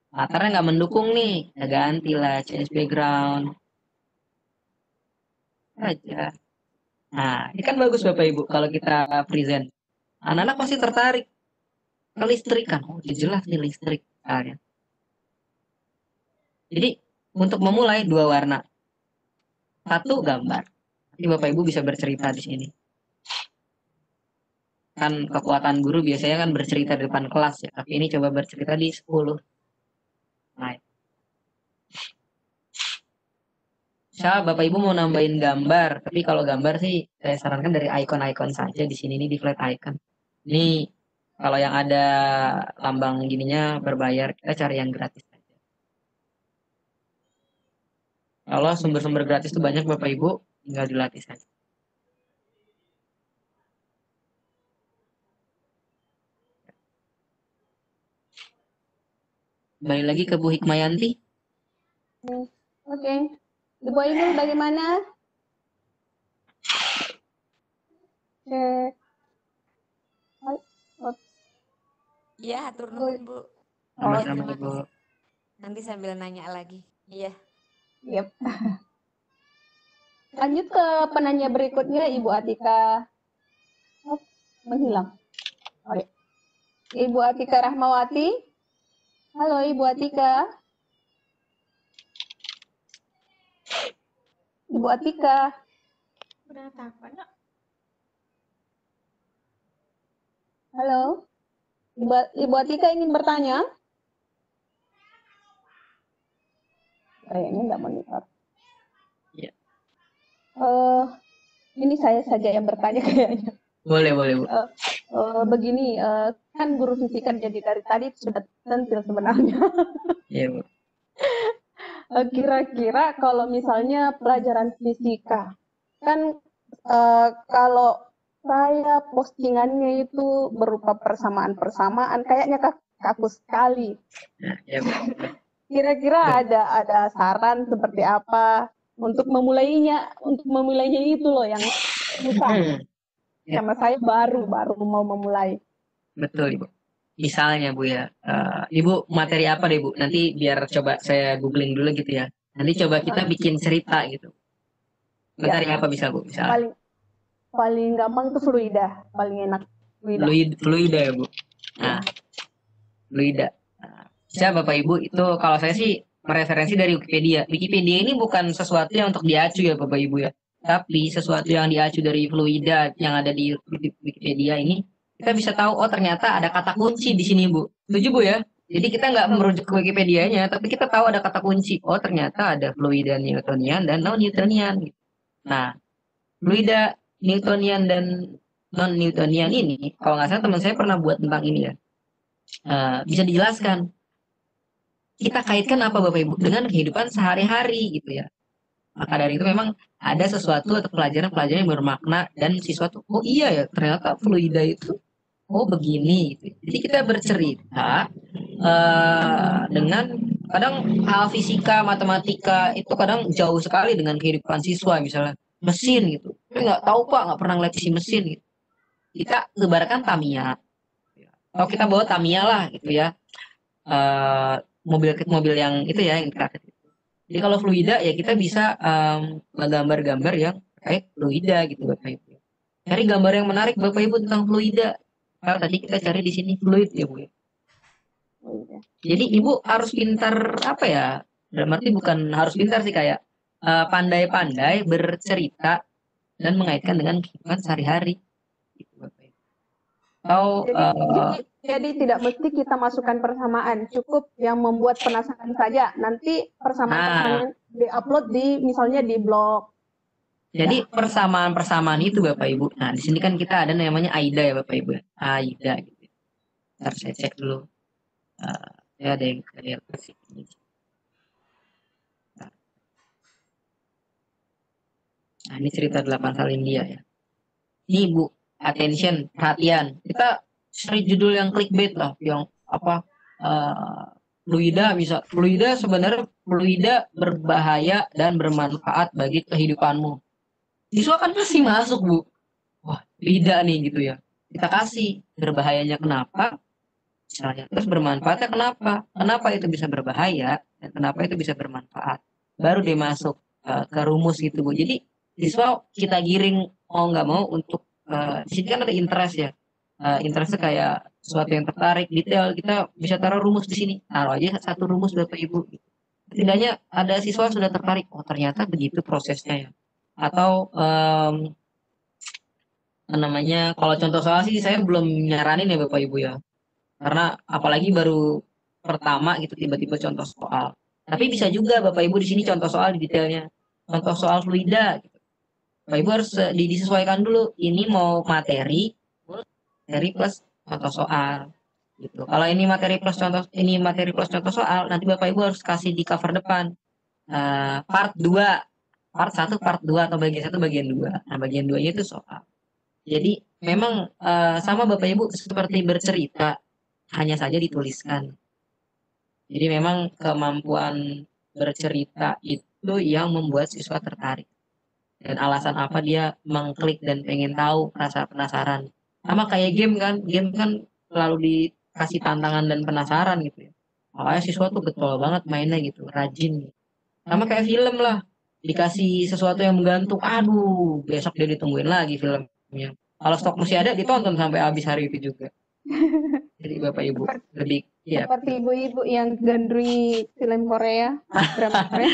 latarnya nggak mendukung nih, ya ganti lah change background aja. Nah, ini kan bagus Bapak Ibu kalau kita present. Anak-anak pasti tertarik ke listrik kan. Oh, jelas nih listrik misalnya. Jadi untuk memulai 2 warna. 1 gambar. Nanti Bapak Ibu bisa bercerita di sini. Kan kekuatan guru biasanya kan bercerita di depan kelas ya. Tapi ini coba bercerita di 10. Nah, misal Bapak Ibu mau nambahin gambar, tapi kalau gambar sih saya sarankan dari icon-icon saja di sini ini di flat icon. Ini kalau yang ada lambang gininya berbayar, kita cari yang gratis saja. Kalau sumber-sumber gratis itu banyak Bapak Ibu, tinggal dilatih saja. Kembali lagi ke Bu Hikmayanti. Oke. Ibu Ainul bagaimana? Oke. Iya, atur nuhun, Bu. Sama-sama terima Bu. kasih. Nanti sambil nanya lagi. Iya. Yep. Lanjut ke penanya berikutnya, Ibu Atika. Oh, menghilang. Oke. Ibu Atika Rahmawati. Halo Ibu Atika. Ibu Atika. Udah apa nak? Halo. Ibu Atika ingin bertanya? Kayaknya nggak monitor. Iya. Ini saya saja yang bertanya kayaknya. Boleh Bu. Begini, kan guru fisika jadi dari tadi sudah tentil sebenarnya. Iya Bu. Kira-kira kalau misalnya pelajaran fisika, kan kalau saya postingannya itu berupa persamaan-persamaan, kayaknya kaku sekali. Iya Bu. Kira-kira ada saran seperti apa untuk memulainya itu loh yang susah. Karena saya baru mau memulai. Betul Ibu. Misalnya Bu ya, Ibu materi apa deh Bu? Nanti biar coba saya googling dulu gitu ya. Nanti coba kita bikin cerita gitu. Materi apa bisa Bu? Misalnya. Paling gampang itu fluida, paling enak Fluida ya Bu. Nah, fluida. Bisa Bapak Ibu itu kalau saya sih mereferensi dari Wikipedia. Wikipedia ini bukan sesuatu yang untuk diacu ya Bapak Ibu ya. Tapi sesuatu yang diacu dari fluida yang ada di Wikipedia ini, kita bisa tahu oh ternyata ada kata kunci di sini Bu. Setuju Bu ya? Jadi kita nggak merujuk ke Wikipedianya, tapi kita tahu ada kata kunci. Oh ternyata ada fluida Newtonian dan non Newtonian. Nah, fluida Newtonian dan non Newtonian ini, kalau nggak salah teman saya pernah buat tentang ini ya. Bisa dijelaskan. Kita kaitkan apa Bapak Ibu dengan kehidupan sehari-hari gitu ya. Maka dari itu memang ada sesuatu atau pelajaran-pelajaran yang bermakna dan siswa tuh oh iya ya ternyata fluida itu oh begini gitu. Jadi kita bercerita dengan kadang hal fisika, matematika itu kadang jauh sekali dengan kehidupan siswa misalnya mesin gitu. Tapi nggak tahu Pak, nggak pernah ngeliat isi mesin gitu. Kita ibaratkan Tamiya. Kalau kita bawa Tamiya lah gitu ya. Mobil yang itu ya yang kita. Jadi kalau fluida ya kita bisa menggambar-gambar yang kayak fluida gitu Bapak Ibu. Cari gambar yang menarik Bapak Ibu tentang fluida. Kalau tadi kita cari di sini fluid ya Bu. Jadi Ibu harus pintar apa ya? Dalam arti bukan harus pintar sih kayak pandai-pandai bercerita dan mengaitkan dengan kehidupan sehari-hari. Gitu, Bapak Ibu. Atau Jadi tidak mesti kita masukkan persamaan, cukup yang membuat penasaran saja. Nanti persamaan-persamaan diupload misalnya di blog. Jadi persamaan-persamaan itu Bapak Ibu. Nah, di sini kan kita ada namanya AIDA ya Bapak Ibu. AIDA gitu. Ntar saya cek dulu. Ya ada yang lihat ini. Nah, ini cerita 8 hal India ya. Ini Bu, attention, perhatian. Kita cari judul yang clickbait lah, yang apa? Fluida bisa. Fluida berbahaya dan bermanfaat bagi kehidupanmu. Siswa kan pasti masuk Bu. Wah, fluida nih gitu ya. Kita kasih berbahayanya kenapa? Misalnya, terus bermanfaatnya kenapa? Kenapa itu bisa berbahaya dan kenapa itu bisa bermanfaat? Baru dia masuk ke rumus gitu Bu. Jadi siswa kita giring mau nggak mau untuk di sini kan ada interest ya. Interestnya kayak sesuatu yang tertarik detail, kita bisa taruh rumus di sini. Taruh aja satu rumus Bapak Ibu. Setidaknya ada siswa sudah tertarik. Oh ternyata begitu prosesnya ya. Atau namanya kalau contoh soal sih saya belum nyaranin ya Bapak Ibu ya. Karena apalagi baru pertama gitu tiba-tiba contoh soal. Tapi bisa juga Bapak Ibu di sini contoh soal di detailnya. Contoh soal fluida gitu. Bapak Ibu harus disesuaikan dulu. Ini mau materi plus contoh soal gitu. Kalau ini materi plus contoh soal, nanti Bapak Ibu harus kasih di cover depan. Part 2, part 1, part 2 atau bagian 1, bagian 2. Nah, bagian 2-nya itu soal. Jadi memang sama Bapak Ibu seperti bercerita, hanya saja dituliskan. Jadi memang kemampuan bercerita itu yang membuat siswa tertarik. Dan alasan apa dia mengklik dan pengen tahu, rasa penasaran. Sama kayak game kan selalu dikasih tantangan dan penasaran gitu ya. Makanya siswa tuh getol banget mainnya gitu, rajin. Sama kayak film lah, dikasih sesuatu yang menggantung, aduh besok dia ditungguin lagi filmnya. Kalau stok masih ada ditonton sampai habis hari itu juga. Jadi Bapak Ibu lebih ya. Seperti ibu-ibu yang gandrungi film Korea, drama Korea.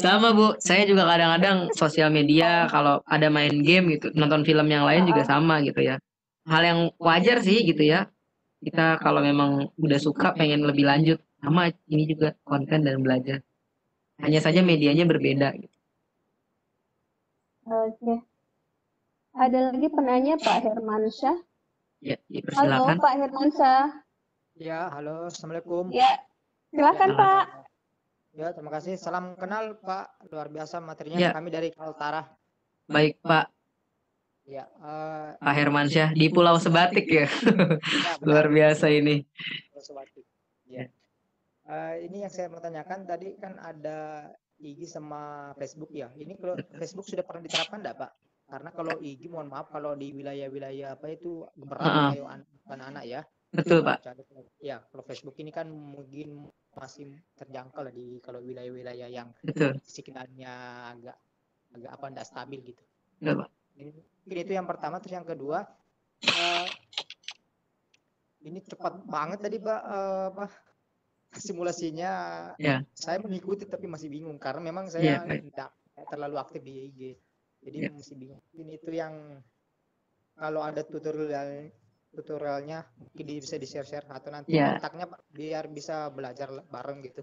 Sama Bu, saya juga kadang-kadang sosial media kalau ada main game gitu, nonton film yang lain juga sama gitu ya. Hal yang wajar sih gitu ya. Kita kalau memang udah suka pengen lebih lanjut, sama ini juga konten dan belajar. Hanya saja medianya berbeda gitu. Oke. Ada lagi penanya Pak Hermansyah. Ya, Halo dipersilakan. Pak Hermansyah. Ya, halo, assalamualaikum. Ya, silakan Ya. Pak. Ya, terima kasih. Salam kenal Pak, luar biasa materinya. Ya. Kami dari Kaltara. Baik Pak, Ya, Pak Hermansyah di Pulau Sebatik ya. ya Luar biasa ini. Ya. Ini yang saya mau tanyakan tadi kan ada IG sama Facebook ya. Ini kalau Facebook sudah pernah diterapkan enggak, Pak? Karena kalau IG mohon maaf kalau di wilayah-wilayah apa itu gemerlap kayak anak-anak ya. Betul Pak. Ya, kalau Facebook ini kan mungkin masih terjangkau lah di kalau wilayah-wilayah yang Betul. sekitarnya agak apa enggak stabil gitu. Betul Pak. Ini itu yang pertama, terus yang kedua ini cepat banget tadi Pak simulasinya. Ya. Saya mengikuti tapi masih bingung karena memang saya tidak terlalu aktif di IG. Jadi masih bingung. Ini itu yang kalau ada tutorialnya mungkin bisa di-share atau nanti kontaknya Pak biar bisa belajar bareng gitu.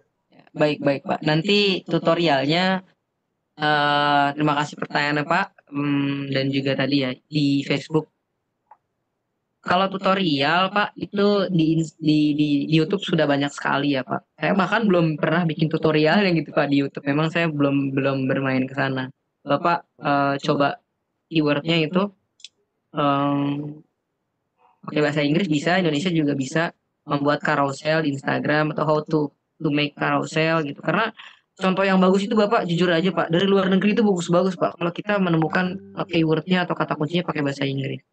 Baik Pak. Nanti tutorialnya terima kasih pertanyaannya Pak, dan juga tadi ya di Facebook. Kalau tutorial Pak itu di YouTube sudah banyak sekali ya Pak. Saya bahkan belum pernah bikin tutorial yang gitu Pak di YouTube. Memang saya belum bermain ke sana. Bapak coba keywordnya itu pakai bahasa Inggris bisa, Indonesia juga bisa, membuat carousel di Instagram atau how to make carousel gitu. Karena contoh yang bagus itu Bapak jujur aja Pak, dari luar negeri itu bagus-bagus Pak. Kalau kita menemukan keywordnya atau kata kuncinya pakai bahasa Inggris.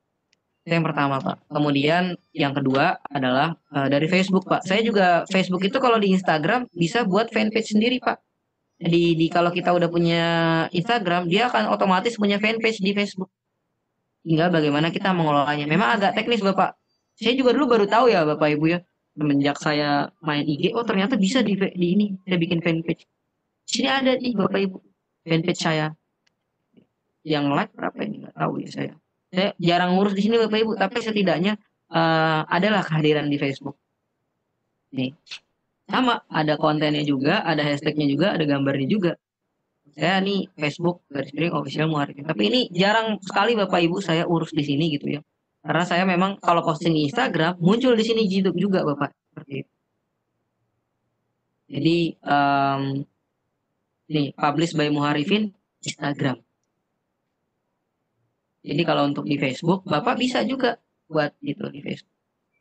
Itu yang pertama Pak. Kemudian yang kedua adalah dari Facebook Pak. Saya juga Facebook itu kalau di Instagram bisa buat fanpage sendiri Pak. Jadi kalau kita udah punya Instagram, dia akan otomatis punya fanpage di Facebook. Tinggal bagaimana kita mengelolanya. Memang agak teknis Bapak. Saya juga dulu baru tahu ya Bapak Ibu ya. Semenjak saya main IG, oh ternyata bisa di ini, kita bikin fanpage. Sini ada nih Bapak Ibu. fanpage saya. Yang like berapa ini nggak tahu ya saya. Saya jarang ngurus di sini Bapak Ibu, tapi setidaknya adalah kehadiran di Facebook. Nih, sama ada kontennya juga, ada hashtagnya juga, ada gambarnya juga. Saya nih Facebook garis miring official Muharifin. Tapi ini jarang sekali Bapak Ibu saya urus di sini gitu ya. Karena saya memang kalau posting di Instagram muncul di sini juga Bapak. Seperti itu. Jadi nih publish by Muharifin Instagram. Jadi kalau untuk di Facebook, Bapak bisa juga buat gitu di Facebook.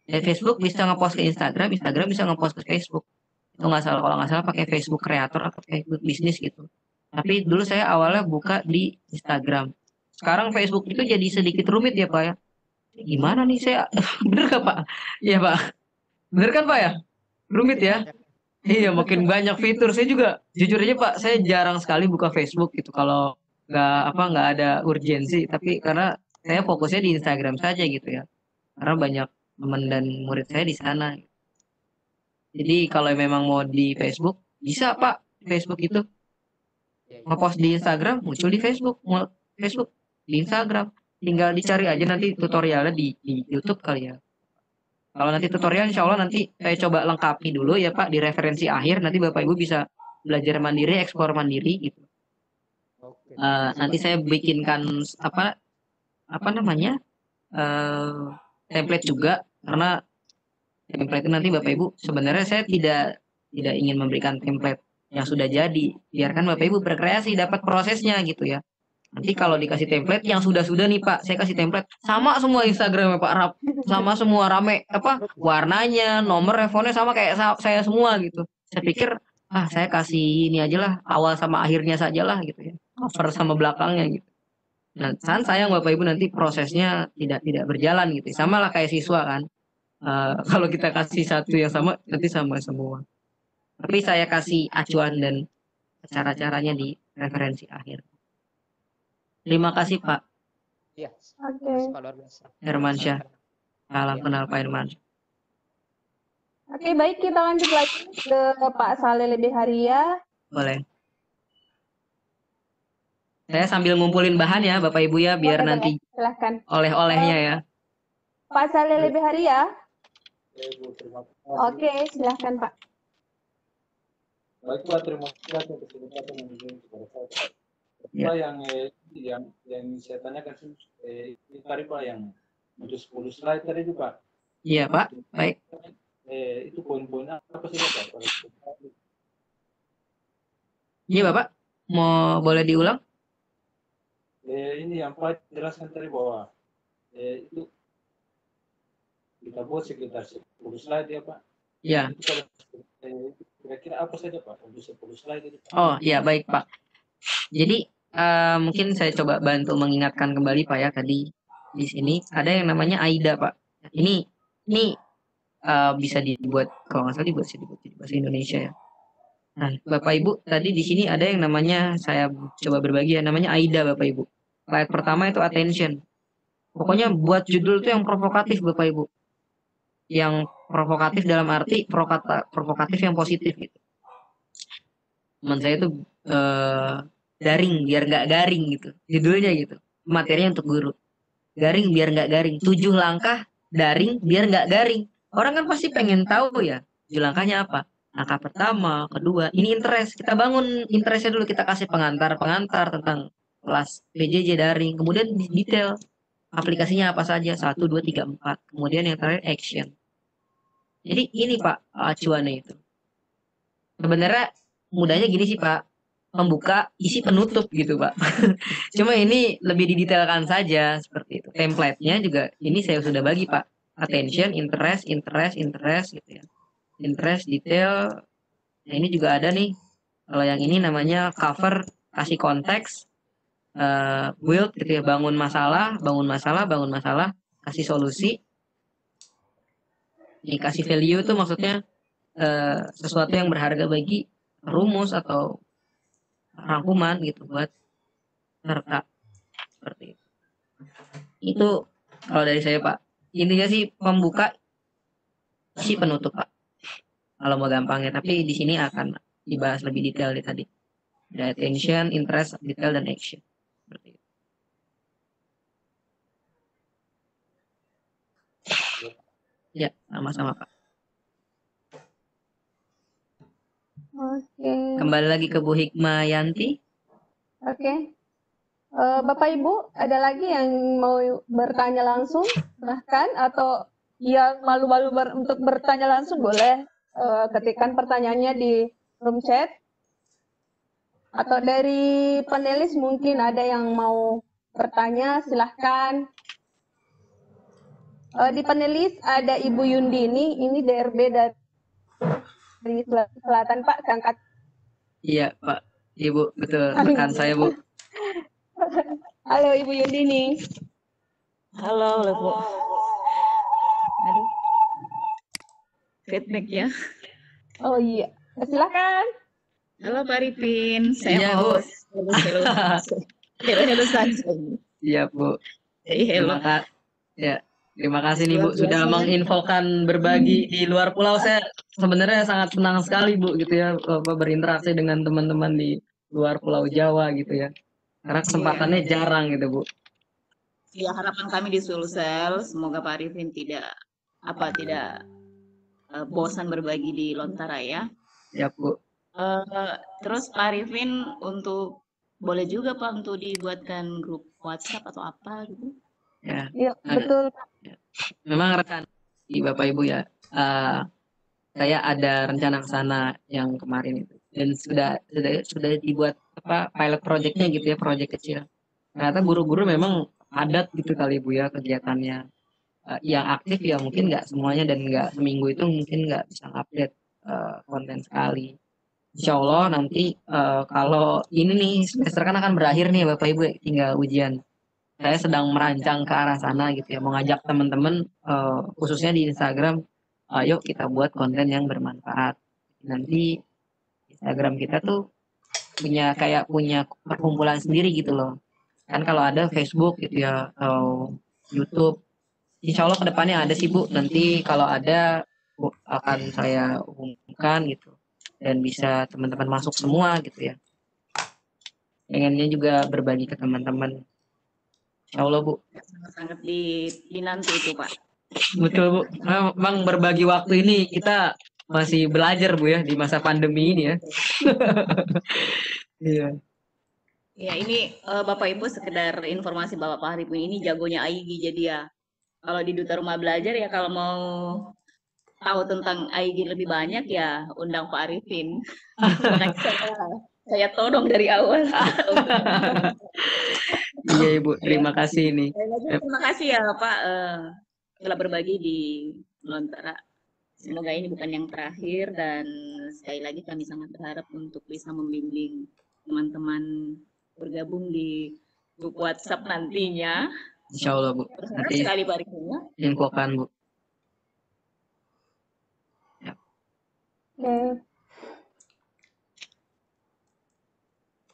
Dari Facebook bisa ngepost ke Instagram, Instagram bisa ngepost ke Facebook. Itu nggak salah, kalau nggak salah pakai Facebook Creator atau Facebook Bisnis gitu. Tapi dulu saya awalnya buka di Instagram. Sekarang Facebook itu jadi sedikit rumit ya Pak ya. Gimana nih saya, bener nggak Pak? Iya Pak, bener kan Pak ya? Rumit ya? Iya, makin banyak fitur. Saya juga jujur aja Pak, saya jarang sekali buka Facebook gitu. Kalau nggak ada urgensi, tapi karena saya fokusnya di Instagram saja gitu ya, karena banyak teman dan murid saya di sana. Jadi kalau memang mau di Facebook bisa Pak, Facebook itu ngepost di Instagram muncul di Facebook, mau Facebook di Instagram, tinggal dicari aja nanti tutorialnya di YouTube kali ya. Kalau nanti tutorial insya Allah nanti saya coba lengkapi dulu ya Pak di referensi akhir, nanti Bapak Ibu bisa belajar mandiri, ekspor mandiri gitu. Nanti saya bikinkan apa namanya template juga, karena template nanti Bapak Ibu sebenarnya saya tidak ingin memberikan template yang sudah jadi, biarkan Bapak Ibu berkreasi, dapat prosesnya gitu ya. Nanti kalau dikasih template yang sudah nih Pak, saya kasih template sama semua Instagramnya Pak Rap, sama semua rame warnanya, nomor teleponnya sama kayak saya semua gitu. Saya pikir saya kasih ini aja lah, awal sama akhirnya saja lah gitu ya, cover sama belakangnya gitu. Nah, sayang Bapak Ibu nanti prosesnya tidak berjalan gitu. Sama lah kayak siswa kan. Kalau kita kasih satu yang sama, nanti sama semua. Tapi saya kasih acuan dan cara-caranya di referensi akhir. Terima kasih Pak. Iya. Oke. Luar biasa. Hermansyah. Salam kenal Pak Hermansyah. Oke, baik, kita lanjut lagi ke Pak Saleh Lebih Haria. Boleh. Saya sambil ngumpulin bahan ya Bapak Ibu ya, biar Boleh, nanti silahkan. oleh-olehnya ya. Pak Saleh Lebih Haria. Oke, silahkan Pak. Baik Pak, terima kasih atas kesempatan yang diberikan kepada saya. Pak, yang saya tanyakan ini tadi Pak yang untuk 10 slide tadi itu Pak. Iya Pak, baik. Itu poin-poin apa saja Pak? Iya Bapak, boleh diulang? Ini yang Pak jelaskan tadi bahwa itu kita buat sekitar 10 slide ya Pak. Iya. Kira-kira apa saja Pak untuk 10 slide itu Pak? Oh iya baik Pak. Jadi mungkin saya coba bantu mengingatkan kembali Pak ya, tadi di sini ada yang namanya AIDA Pak. Ini bisa dibuat, kalau nggak salah dibuat di bahasa Indonesia ya. Nah Bapak Ibu tadi di sini ada yang namanya, saya coba berbagi ya, namanya AIDA Bapak Ibu. Slide pertama itu attention. Pokoknya buat judul itu yang provokatif Bapak Ibu. Yang provokatif dalam arti provokatif yang positif gitu. Teman saya itu garing biar nggak garing gitu, judulnya gitu, materinya untuk guru. Garing biar nggak garing, 7 langkah daring biar nggak garing. Orang kan pasti pengen tahu ya 7 langkahnya apa. Langkah pertama, kedua, ini interest, kita bangun interestnya dulu, kita kasih pengantar tentang kelas PJJ daring, kemudian detail aplikasinya apa saja, 1, 2, 3, 4, kemudian yang terakhir action. Jadi ini Pak acuannya itu. Sebenarnya mudahnya gini sih Pak, membuka isi penutup gitu Pak. Cuma ini lebih didetailkan saja seperti itu. Template-nya juga ini saya sudah bagi Pak. Attention, interest gitu ya. Interest, detail. Nah ini juga ada nih. Kalau yang ini namanya cover, kasih konteks, build gitu ya, bangun masalah, kasih solusi. Ini kasih value itu maksudnya sesuatu yang berharga bagi rumus atau rangkuman gitu buat serta seperti itu. Itu kalau dari saya Pak. Intinya sih pembuka, isi penutup Pak. Kalau mau gampangnya, tapi di sini akan dibahas lebih detail tadi. Ada attention, interest, detail, dan action. Seperti itu. Ya, sama-sama Pak. Oke. Kembali lagi ke Bu Hikmayanti. Oke. Bapak Ibu, ada lagi yang mau bertanya langsung? Bahkan atau yang malu-malu untuk bertanya langsung boleh ketikkan pertanyaannya di room chat. Atau dari panelis mungkin ada yang mau bertanya, silahkan. Di panelis ada Ibu Yundini, ini DRB dari Selatan Pak, angkat. Iya Pak, Ibu, betul, rekan saya Bu. Halo Ibu Yundini. Halo Bu. Aduh. Feedback ya. Oh iya, silakan. Halo Pak Arifin, saya Iya, mau Bu. Halo saja. Iya Bu. Halo. Terima kasih nih Bu sudah menginfokan berbagi di luar pulau. Saya sebenarnya sangat senang sekali Bu gitu ya berinteraksi dengan teman-teman di luar Pulau Jawa gitu ya. Karena kesempatannya jarang gitu Bu. Ya, harapan kami di Sulsel semoga Pak Arifin tidak bosan berbagi di Lontara ya. Ya Bu. Terus Pak Arifin boleh juga Pak untuk dibuatkan grup WhatsApp atau apa gitu? Ya, betul. Memang rekan di Bapak Ibu ya, saya ada rencana ke sana yang kemarin itu dan sudah dibuat pilot projectnya gitu ya, project kecil. Ternyata guru-guru memang padat gitu kali Bu ya kegiatannya. Yang aktif ya mungkin nggak semuanya dan nggak seminggu itu mungkin nggak bisa update konten sekali. Insya Allah nanti kalau ini nih semester kan akan berakhir nih Bapak Ibu, tinggal ujian. Saya sedang merancang ke arah sana gitu ya, mengajak teman-teman khususnya di Instagram, ayo kita buat konten yang bermanfaat. Nanti Instagram kita tuh punya perkumpulan sendiri gitu loh. Kan kalau ada Facebook gitu ya atau YouTube, insya Allah kedepannya ada sih Bu. Nanti kalau ada akan saya umumkan gitu dan bisa teman-teman masuk semua gitu ya. Pengennya juga berbagi ke teman-teman. Insya Allah Bu. Sangat dinanti itu Pak. Betul Bu. Memang berbagi waktu ini kita masih belajar Bu ya di masa pandemi ini ya. Iya. Ya ini Bapak Ibu sekedar informasi Bapak Pak Arifin ini jagonya AIGI jadi ya. Kalau di Duta Rumah Belajar ya kalau mau tahu tentang AIGI lebih banyak ya undang Pak Arifin. Saya todong dari awal. Iya Ibu, terima kasih nih. Terima kasih ya Pak telah berbagi di Lontara. Semoga ini bukan yang terakhir dan sekali lagi kami sangat berharap untuk bisa membimbing teman-teman bergabung di grup WhatsApp nantinya. Insya Allah Bu. Nanti sekali Pak Arifin ya. Infokan Bu. Ya.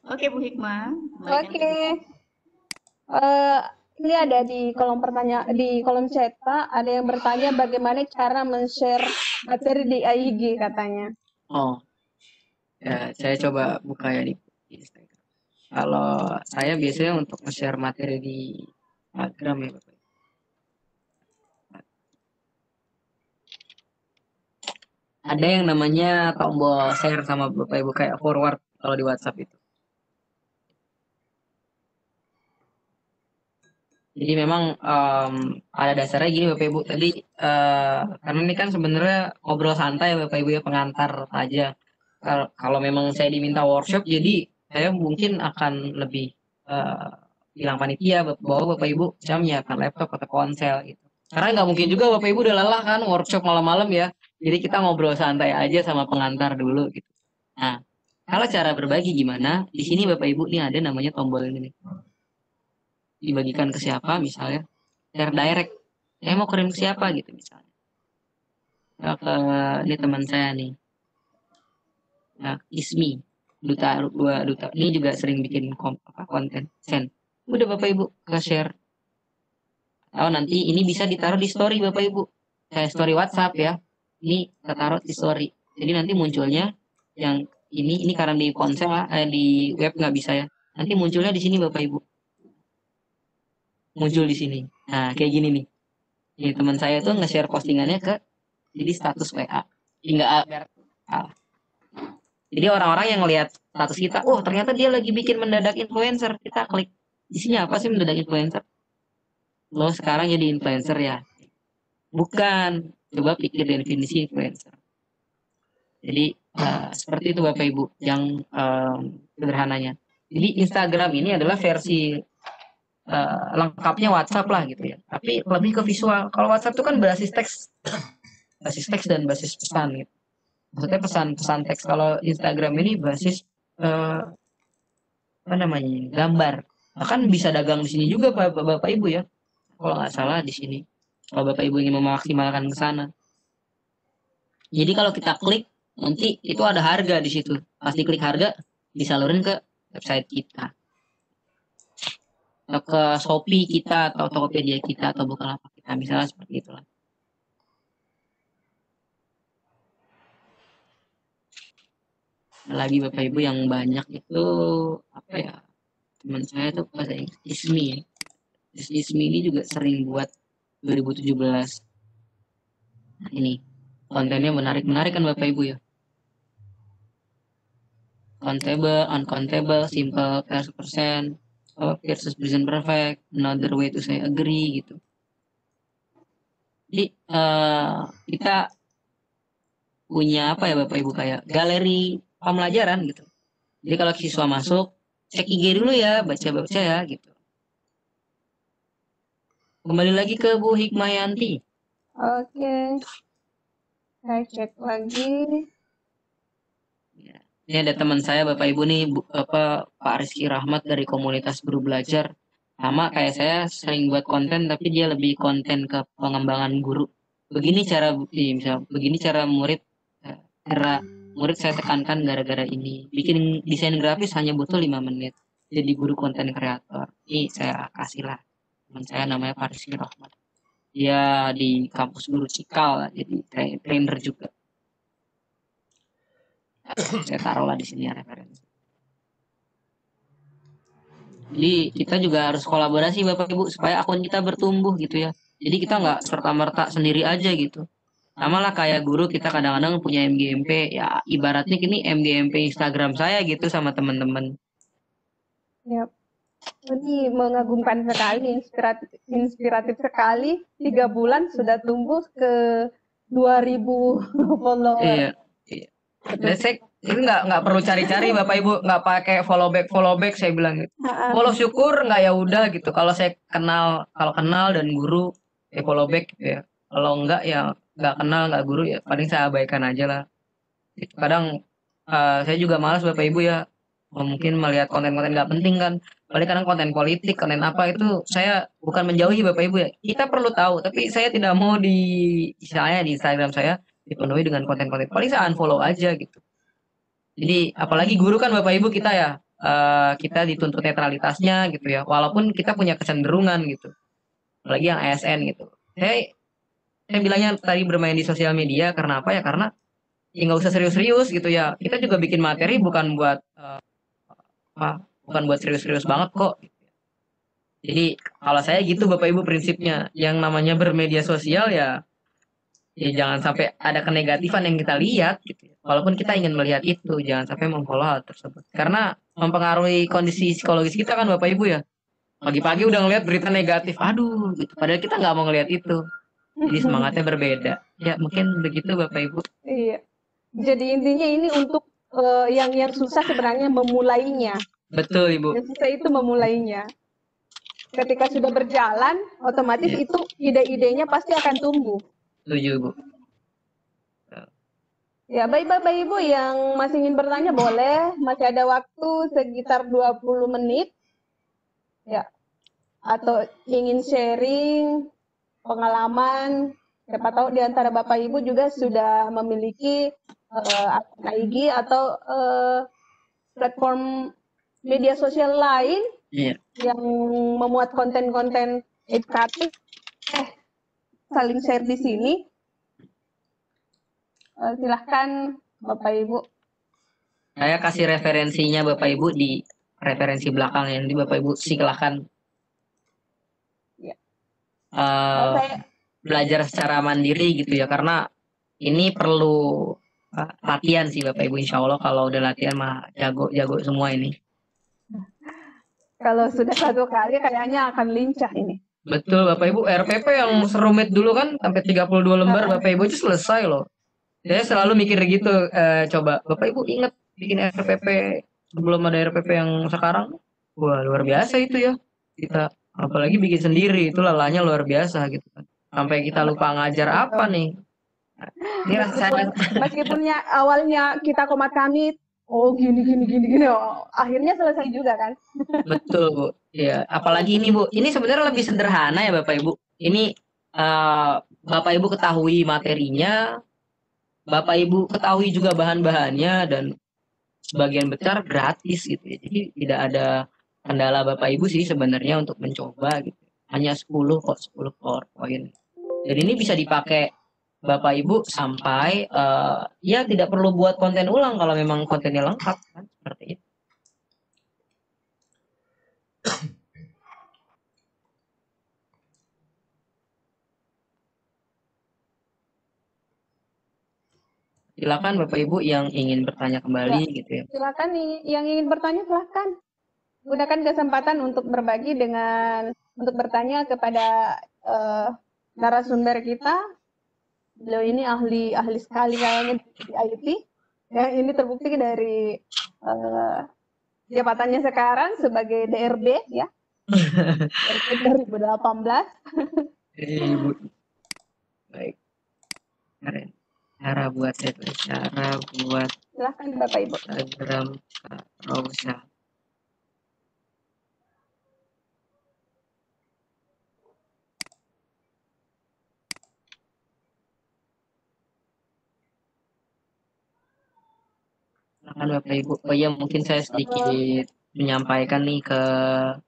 Oke Bu Hikmah. Oke. Ini ada di kolom di kolom chat Pak, ada yang bertanya bagaimana cara men-share materi di AIG katanya. Oh, ya saya coba buka ya di Instagram. Kalau saya biasanya untuk nge-share materi di Instagram ya Bapak. Ada yang namanya tombol share sama Bapak Ibu kayak forward kalau di WhatsApp itu. Jadi memang pada dasarnya gini Bapak Ibu tadi karena ini kan sebenarnya ngobrol santai Bapak Ibu ya, pengantar saja. Kalau memang saya diminta workshop jadi saya mungkin akan lebih bilang panitia bahwa Bapak Ibu bisa menyiapkan laptop atau ponsel gitu. Karena nggak mungkin juga Bapak Ibu udah lelah kan workshop malam-malam ya. Jadi kita ngobrol santai aja sama pengantar dulu gitu. Nah, kalau cara berbagi gimana? Di sini Bapak Ibu nih ada namanya tombol ini nih. Dibagikan ke siapa misalnya share direct, saya mau kirim ke siapa gitu misalnya ya, ke ini teman saya nih ya, Ismi duta ini juga sering bikin konten send udah Bapak Ibu ke share atau nanti ini bisa ditaruh di story Bapak Ibu kayak story WhatsApp ya, ini kita taruh di story jadi nanti munculnya yang ini karena di ponsel di web nggak bisa ya. Nanti munculnya di sini Bapak Ibu. Muncul di sini. Nah, kayak gini nih. Ini teman saya tuh nge-share postingannya ke jadi status WA. Hingga jadi orang-orang yang ngelihat status kita, oh ternyata dia lagi bikin mendadak influencer. Kita klik. Isinya apa sih mendadak influencer? Lo sekarang jadi influencer ya? Bukan. Coba pikir definisi influencer. Jadi seperti itu Bapak Ibu yang sederhananya. Jadi Instagram ini adalah versi lengkapnya WhatsApp lah gitu ya. Tapi lebih ke visual. Kalau WhatsApp itu kan basis teks dan basis pesan gitu. Maksudnya pesan teks. Kalau Instagram ini basis apa namanya gambar. Bahkan bisa dagang di sini juga Bapak Ibu ya. Kalau nggak salah di sini. Kalau Bapak Ibu ingin memaksimalkan ke sana. Jadi kalau kita klik nanti itu ada harga di situ. Pas diklik harga disalurin ke website kita. Atau ke Shopee kita atau Tokopedia kita atau Bukalapak kita misalnya seperti itulah. Lagi Bapak Ibu yang banyak itu apa ya? Teman saya tuh bahasa Ismi ya. Ismi ini juga sering buat 2017. Nah, ini kontennya menarik kan Bapak Ibu ya. Countable, uncountable, simple versus percent, versus present perfect, another way to say agree gitu. Jadi kita punya apa ya Bapak Ibu kayak galeri pembelajaran gitu. Jadi kalau siswa masuk cek IG dulu ya, baca-baca ya gitu. Kembali lagi ke Bu Hikmayanti. Oke. Saya cek lagi. Ini ada teman saya Bapak Ibu nih Pak Rizky Rahmat dari komunitas guru belajar. Sama kayak saya sering buat konten tapi dia lebih konten ke pengembangan guru. Begini cara murid saya tekankan gara-gara ini. Bikin desain grafis hanya butuh 5 menit. Jadi guru konten kreator. Ini saya kasih lah. Teman saya namanya Pak Rizky Rahmat. Dia di kampus Guru Cikal, jadi trainer juga. Saya taruhlah di sini ya referensi. Jadi kita juga harus kolaborasi Bapak Ibu supaya akun kita bertumbuh gitu ya. Jadi kita nggak serta-merta sendiri aja gitu. Sama lah kayak guru kita kadang-kadang punya MGMP ya ibaratnya ini MGMP Instagram saya gitu sama teman-teman. Yap. Ini mengagumkan sekali, inspiratif sekali. 3 bulan sudah tumbuh ke 2.000 follower. Iya. Dan saya itu nggak perlu cari-cari Bapak Ibu, nggak pakai follow back saya bilang gitu. Follow syukur nggak ya udah gitu. Kalau saya kalau kenal dan guru ya follow back gitu ya. Kalau enggak ya nggak kenal nggak guru ya paling saya abaikan aja lah. Gitu. Kadang saya juga malas Bapak Ibu ya. Mungkin melihat konten-konten nggak penting kan. Paling kadang konten politik, konten apa itu saya bukan menjauhi Bapak Ibu ya. Kita perlu tahu, tapi saya tidak mau misalnya di Instagram saya dipenuhi dengan konten-konten. Paling saya unfollow aja gitu. Jadi apalagi guru kan Bapak Ibu kita ya, kita dituntut netralitasnya gitu ya. Walaupun kita punya kecenderungan gitu. Apalagi yang ASN gitu. Saya bilangnya tadi bermain di sosial media karena apa ya? Karena ya nggak usah serius-serius gitu ya. Kita juga bikin materi bukan buat serius-serius banget kok. Jadi kalau saya gitu Bapak Ibu prinsipnya, yang namanya bermedia sosial ya jangan sampai ada kenegatifan yang kita lihat gitu. Walaupun kita ingin melihat itu, jangan sampai memfollow hal tersebut. Karena mempengaruhi kondisi psikologis kita kan Bapak Ibu ya. Pagi-pagi udah ngelihat berita negatif, aduh gitu. Padahal kita nggak mau ngelihat itu. Jadi semangatnya berbeda. Ya mungkin begitu Bapak Ibu. Iya. Jadi intinya ini untuk yang susah sebenarnya memulainya. Betul Ibu. Yang susah itu memulainya. Ketika sudah berjalan, otomatis itu ide-idenya pasti akan tumbuh. Setuju Bu. Ya, baik Bapak Ibu yang masih ingin bertanya boleh, masih ada waktu sekitar 20 menit. Ya. Atau ingin sharing pengalaman, siapa tahu di antara Bapak Ibu juga sudah memiliki akun IG atau platform media sosial lain yang memuat konten-konten edukatif. Saling share di sini. Silahkan Bapak Ibu. Saya kasih referensinya Bapak Ibu di referensi belakang yang di Bapak Ibu silahkan Ya. eh, belajar secara mandiri gitu ya, karena ini perlu latihan sih Bapak Ibu. Insya Allah kalau udah latihan mah jago semua ini. Kalau sudah satu kali kayaknya akan lincah ini. Betul Bapak Ibu, RPP yang serumit dulu kan sampai 32 lembar Bapak Ibu itu selesai loh. Saya selalu mikir gitu, coba Bapak Ibu ingat bikin RPP sebelum ada RPP yang sekarang. Wah, luar biasa itu ya. Kita apalagi bikin sendiri itu lelahnya luar biasa gitu kan. Sampai kita lupa ngajar apa nih. Ini Meskipunnya awalnya kita komat kamit, oh gini, oh, akhirnya selesai juga kan. Betul Bu. Ya, apalagi ini Bu. Ini sebenarnya lebih sederhana ya Bapak Ibu. Ini Bapak Ibu ketahui materinya, Bapak Ibu ketahui juga bahan-bahannya, dan sebagian besar gratis gitu ya. Jadi tidak ada kendala Bapak Ibu sih sebenarnya untuk mencoba gitu. Hanya 10 kok, 10 PowerPoint. Jadi ini bisa dipakai Bapak Ibu sampai ya tidak perlu buat konten ulang kalau memang kontennya lengkap kan, seperti itu. Silakan Bapak Ibu yang ingin bertanya kembali Ya, gitu ya. silakan nih yang ingin bertanya silakan. Gunakan kesempatan untuk berbagi untuk bertanya kepada narasumber kita. Beliau ini ahli sekali kayaknya di IT. Yang ini terbukti dari jabatannya sekarang sebagai DRB ya. DRB 2018. Ibu. Baik. Keren. Cara buat Silahkan Bapak Ibu. Instagram Kak Rosa. Silakan Bapak Ibu. Oh iya, mungkin saya sedikit menyampaikan nih ke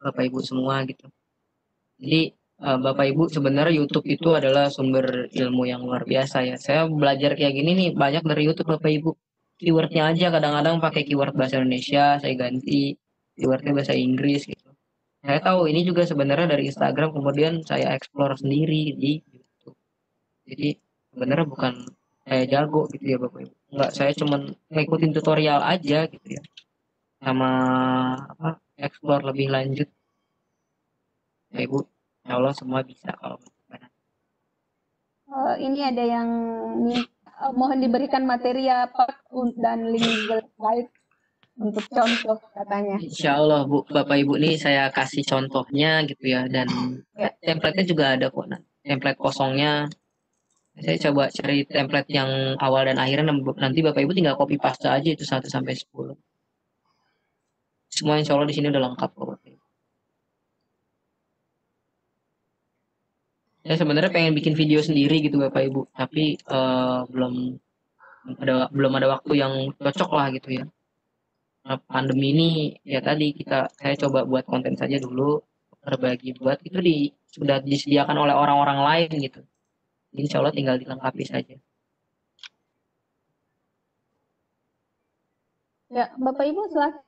Bapak Ibu semua gitu. Jadi Bapak Ibu sebenarnya YouTube itu adalah sumber ilmu yang luar biasa ya. Saya belajar kayak gini nih banyak dari YouTube Bapak Ibu. Keywordnya aja kadang-kadang pakai keyword bahasa Indonesia, saya ganti keywordnya bahasa Inggris gitu. Saya tahu ini juga sebenarnya dari Instagram, kemudian saya explore sendiri di YouTube. Jadi sebenarnya bukan saya jago gitu ya Bapak Ibu. Enggak, saya cuman ngikutin tutorial aja gitu ya. Sama explore lebih lanjut. Ya Ibu, insya Allah semua bisa kalau ini ada yang mohon diberikan materi apa dan link Google Slide untuk contoh katanya. Insya Allah Bu, Bapak Ibu nih saya kasih contohnya gitu ya, dan template-nya juga ada kok. Nah, template kosongnya saya coba cari template yang awal dan akhirnya, nanti Bapak Ibu tinggal copy paste aja itu 1 sampai 10. Semua insya Allah di sini udah lengkap kok Bapak Ibu. Saya sebenarnya pengen bikin video sendiri gitu Bapak Ibu, tapi belum ada waktu yang cocok lah gitu ya. Nah, pandemi ini ya tadi saya coba buat konten saja dulu, berbagi buat itu sudah disediakan oleh orang-orang lain gitu. Insya Allah tinggal dilengkapi saja. Ya, Bapak Ibu silakan.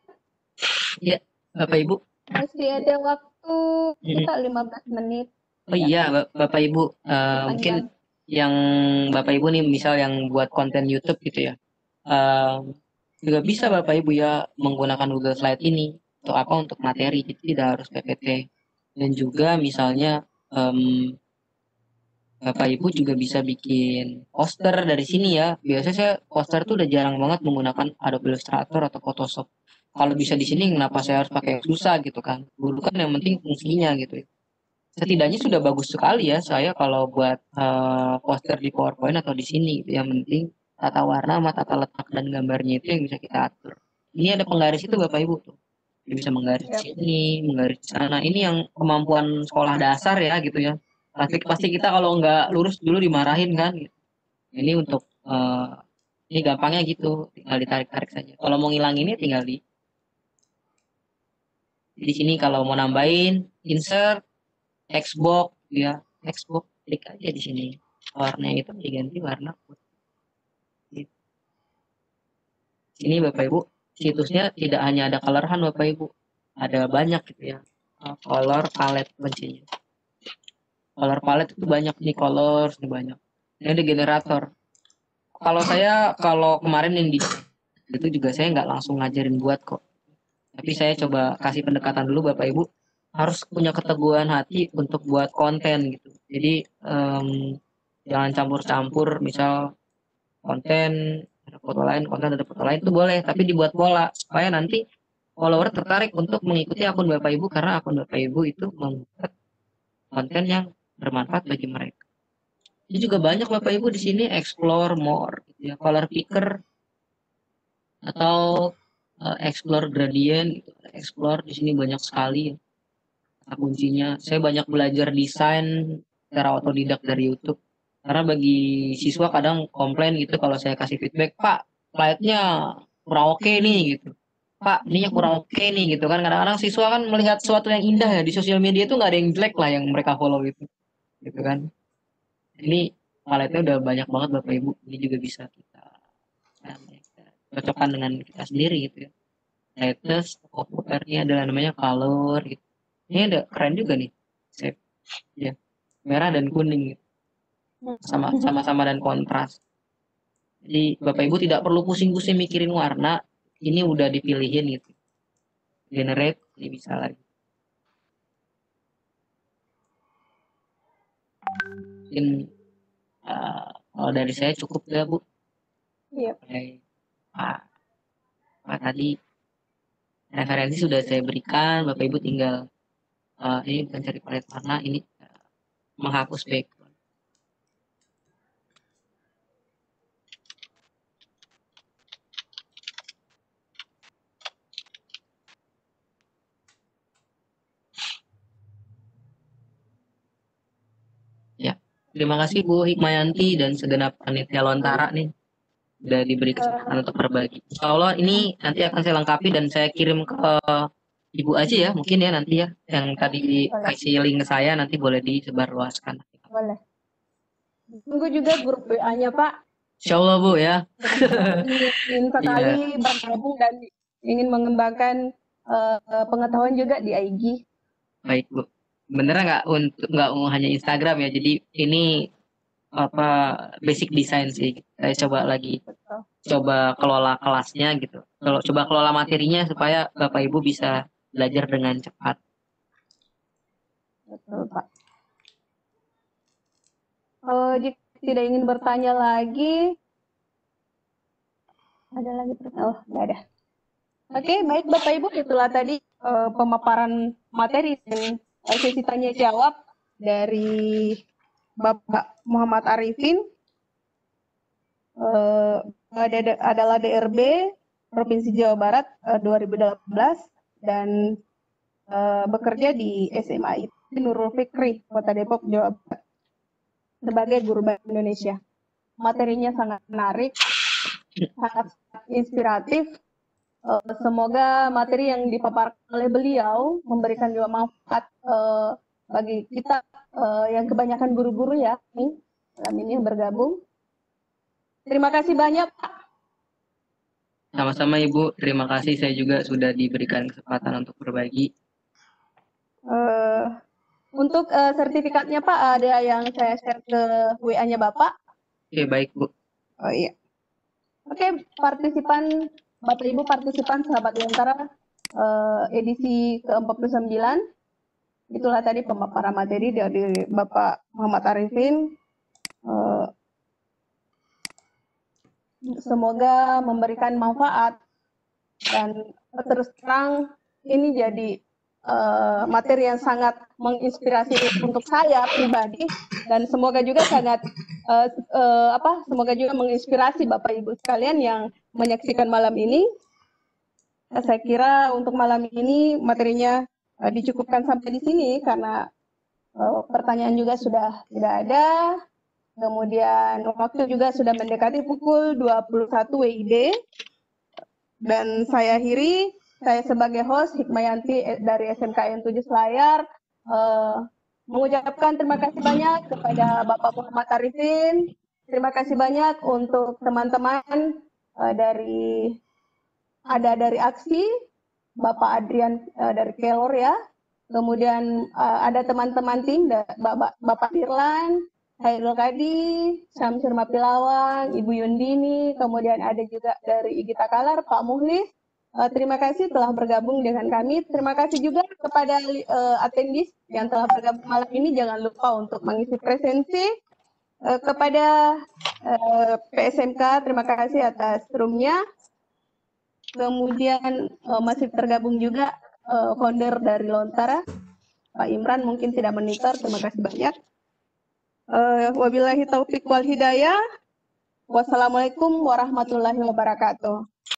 Ya, Bapak Ibu. Masih ada waktu kita 15 menit. Oh iya, Bapak Ibu, mungkin yang Bapak Ibu nih misal yang buat konten YouTube gitu ya. Juga bisa Bapak Ibu ya menggunakan Google Slide ini untuk apa? Untuk materi, jadi tidak harus PPT. Dan juga misalnya Bapak Ibu juga bisa bikin poster dari sini ya. Biasanya saya poster tuh udah jarang banget menggunakan Adobe Illustrator atau Photoshop. Kalau bisa di sini kenapa saya harus pakai susah gitu kan? Dulu kan yang penting fungsinya gitu ya. Setidaknya sudah bagus sekali ya saya kalau buat poster di PowerPoint atau di sini gitu. Yang penting tata warna sama tata letak dan gambarnya itu yang bisa kita atur. Ini ada penggaris itu Bapak Ibu tuh. Dia bisa menggaris di sini, menggaris di sana. Ini yang kemampuan sekolah dasar ya gitu ya. Pasti kita kalau nggak lurus dulu dimarahin kan. Gitu. Ini untuk ini gampangnya gitu, tinggal ditarik-tarik saja. Kalau mau ngilanginnya tinggal di sini kalau mau nambahin insert Xbox ya, Xbox klik aja di sini. Warnanya itu diganti warna putih. Sini Bapak Ibu situsnya tidak hanya ada color hunt Bapak Ibu, ada banyak gitu ya. Color palette kuncinya. Color palette itu banyak nih, colors ini banyak. Ini ada generator. Kalau kemarin yang di itu juga saya nggak langsung ngajarin buat kok. Tapi saya coba kasih pendekatan dulu Bapak Ibu, harus punya keteguhan hati untuk buat konten gitu. Jadi jangan campur-campur, misal konten ada foto lain, konten ada foto lain itu boleh, tapi dibuat pola supaya nanti follower tertarik untuk mengikuti akun Bapak Ibu, karena akun Bapak Ibu itu membuat konten yang bermanfaat bagi mereka. Ini juga banyak Bapak Ibu di sini explore more gitu ya, color picker atau explore gradient gitu. Explore di sini banyak sekali kata kuncinya. Saya banyak belajar desain secara otodidak dari YouTube. Karena bagi siswa kadang komplain gitu kalau saya kasih feedback, Pak, slide-nya kurang oke nih gitu. Pak, ininya kurang oke nih gitu kan. Kadang-kadang siswa kan melihat sesuatu yang indah ya di sosial media itu nggak ada yang jelek lah yang mereka follow gitu kan. Ini slide-nya udah banyak banget Bapak Ibu. Ini juga bisa kita cocokkan dengan kita sendiri gitu ya. Status, populernya adalah namanya color gitu. Ini ada keren juga nih. Shape. Ya. Merah dan kuning gitu. Sama-sama dan kontras. Jadi Bapak Ibu tidak perlu pusing-pusing mikirin warna, ini udah dipilihin gitu. Generate, ini bisa lagi. Mungkin kalau dari saya cukup ya Bu. Iya. Pak tadi referensi sudah saya berikan, Bapak Ibu tinggal ini mencari palet warna, ini menghapus background. Ya, terima kasih Bu Hikmayanti dan segenap panitia Lontara nih sudah diberi kesempatan untuk berbagi. Insya Allah ini nanti akan saya lengkapi dan saya kirim ke Ibu aja ya, mungkin ya nanti ya, yang tadi kasih link ke saya nanti boleh disebarluaskan. Boleh. Tunggu juga grup WA-nya Pak. Insya Allah Bu ya. Ingin sekali bergabung dan ingin mengembangkan pengetahuan juga di IG. Baik Bu. Beneran nggak hanya Instagram ya, jadi ini basic design sih. Saya coba kelola kelasnya gitu. Coba kelola materinya supaya Bapak Ibu bisa belajar dengan cepat. Betul Pak. Jika tidak ingin bertanya lagi, ada lagi pertanyaan? Oh, nggak ada. Oke, baik Bapak Ibu, itulah tadi pemaparan materi dan sesi tanya jawab dari Bapak Muhammad Arifin, adalah DRB Provinsi Jawa Barat 2018 dan bekerja di SMA Nurul Fikri, Kota Depok, Jawa Barat, sebagai guru bahasa Indonesia. Materinya sangat menarik, sangat inspiratif. Semoga materi yang dipaparkan oleh beliau memberikan juga manfaat bagi kita yang kebanyakan guru-guru ya ini yang bergabung. Terima kasih banyak Pak. Sama-sama Ibu, terima kasih, saya juga sudah diberikan kesempatan untuk berbagi. Untuk sertifikatnya Pak, ada yang saya share ke WA-nya Bapak. Oke, baik Bu. Oh iya. Oke, partisipan Bapak Ibu partisipan sahabat Lontara edisi ke-49. Itulah tadi pemaparan materi dari Bapak Muhammad Arifin. Semoga memberikan manfaat dan terus terang ini jadi materi yang sangat menginspirasi untuk saya pribadi dan semoga juga semoga juga menginspirasi Bapak Ibu sekalian yang menyaksikan malam ini. Saya kira untuk malam ini materinya dicukupkan sampai di sini karena pertanyaan juga sudah tidak ada. Kemudian waktu juga sudah mendekati pukul 21 WIB. Dan saya akhiri, saya sebagai host Hikmayanti dari SMKN 7 Selayar mengucapkan terima kasih banyak kepada Bapak Muhammad Arifin. Terima kasih banyak untuk teman-teman dari ada dari Aksi, Bapak Adrian dari Kelor ya. Kemudian ada teman-teman tim, Bapak Dirlan, Hairul Kadi, Syamsur Mapilawang, Ibu Yundini, kemudian ada juga dari Igita Kalar, Pak Muhlis. Terima kasih telah bergabung dengan kami. Terima kasih juga kepada attendees yang telah bergabung malam ini. Jangan lupa untuk mengisi presensi. Kepada PSMK, terima kasih atas roomnya. Kemudian masih tergabung juga founder dari Lontara, Pak Imran, mungkin tidak monitor. Terima kasih banyak. Wabillahi taufiq wal hidayah. Wassalamualaikum warahmatullahi wabarakatuh.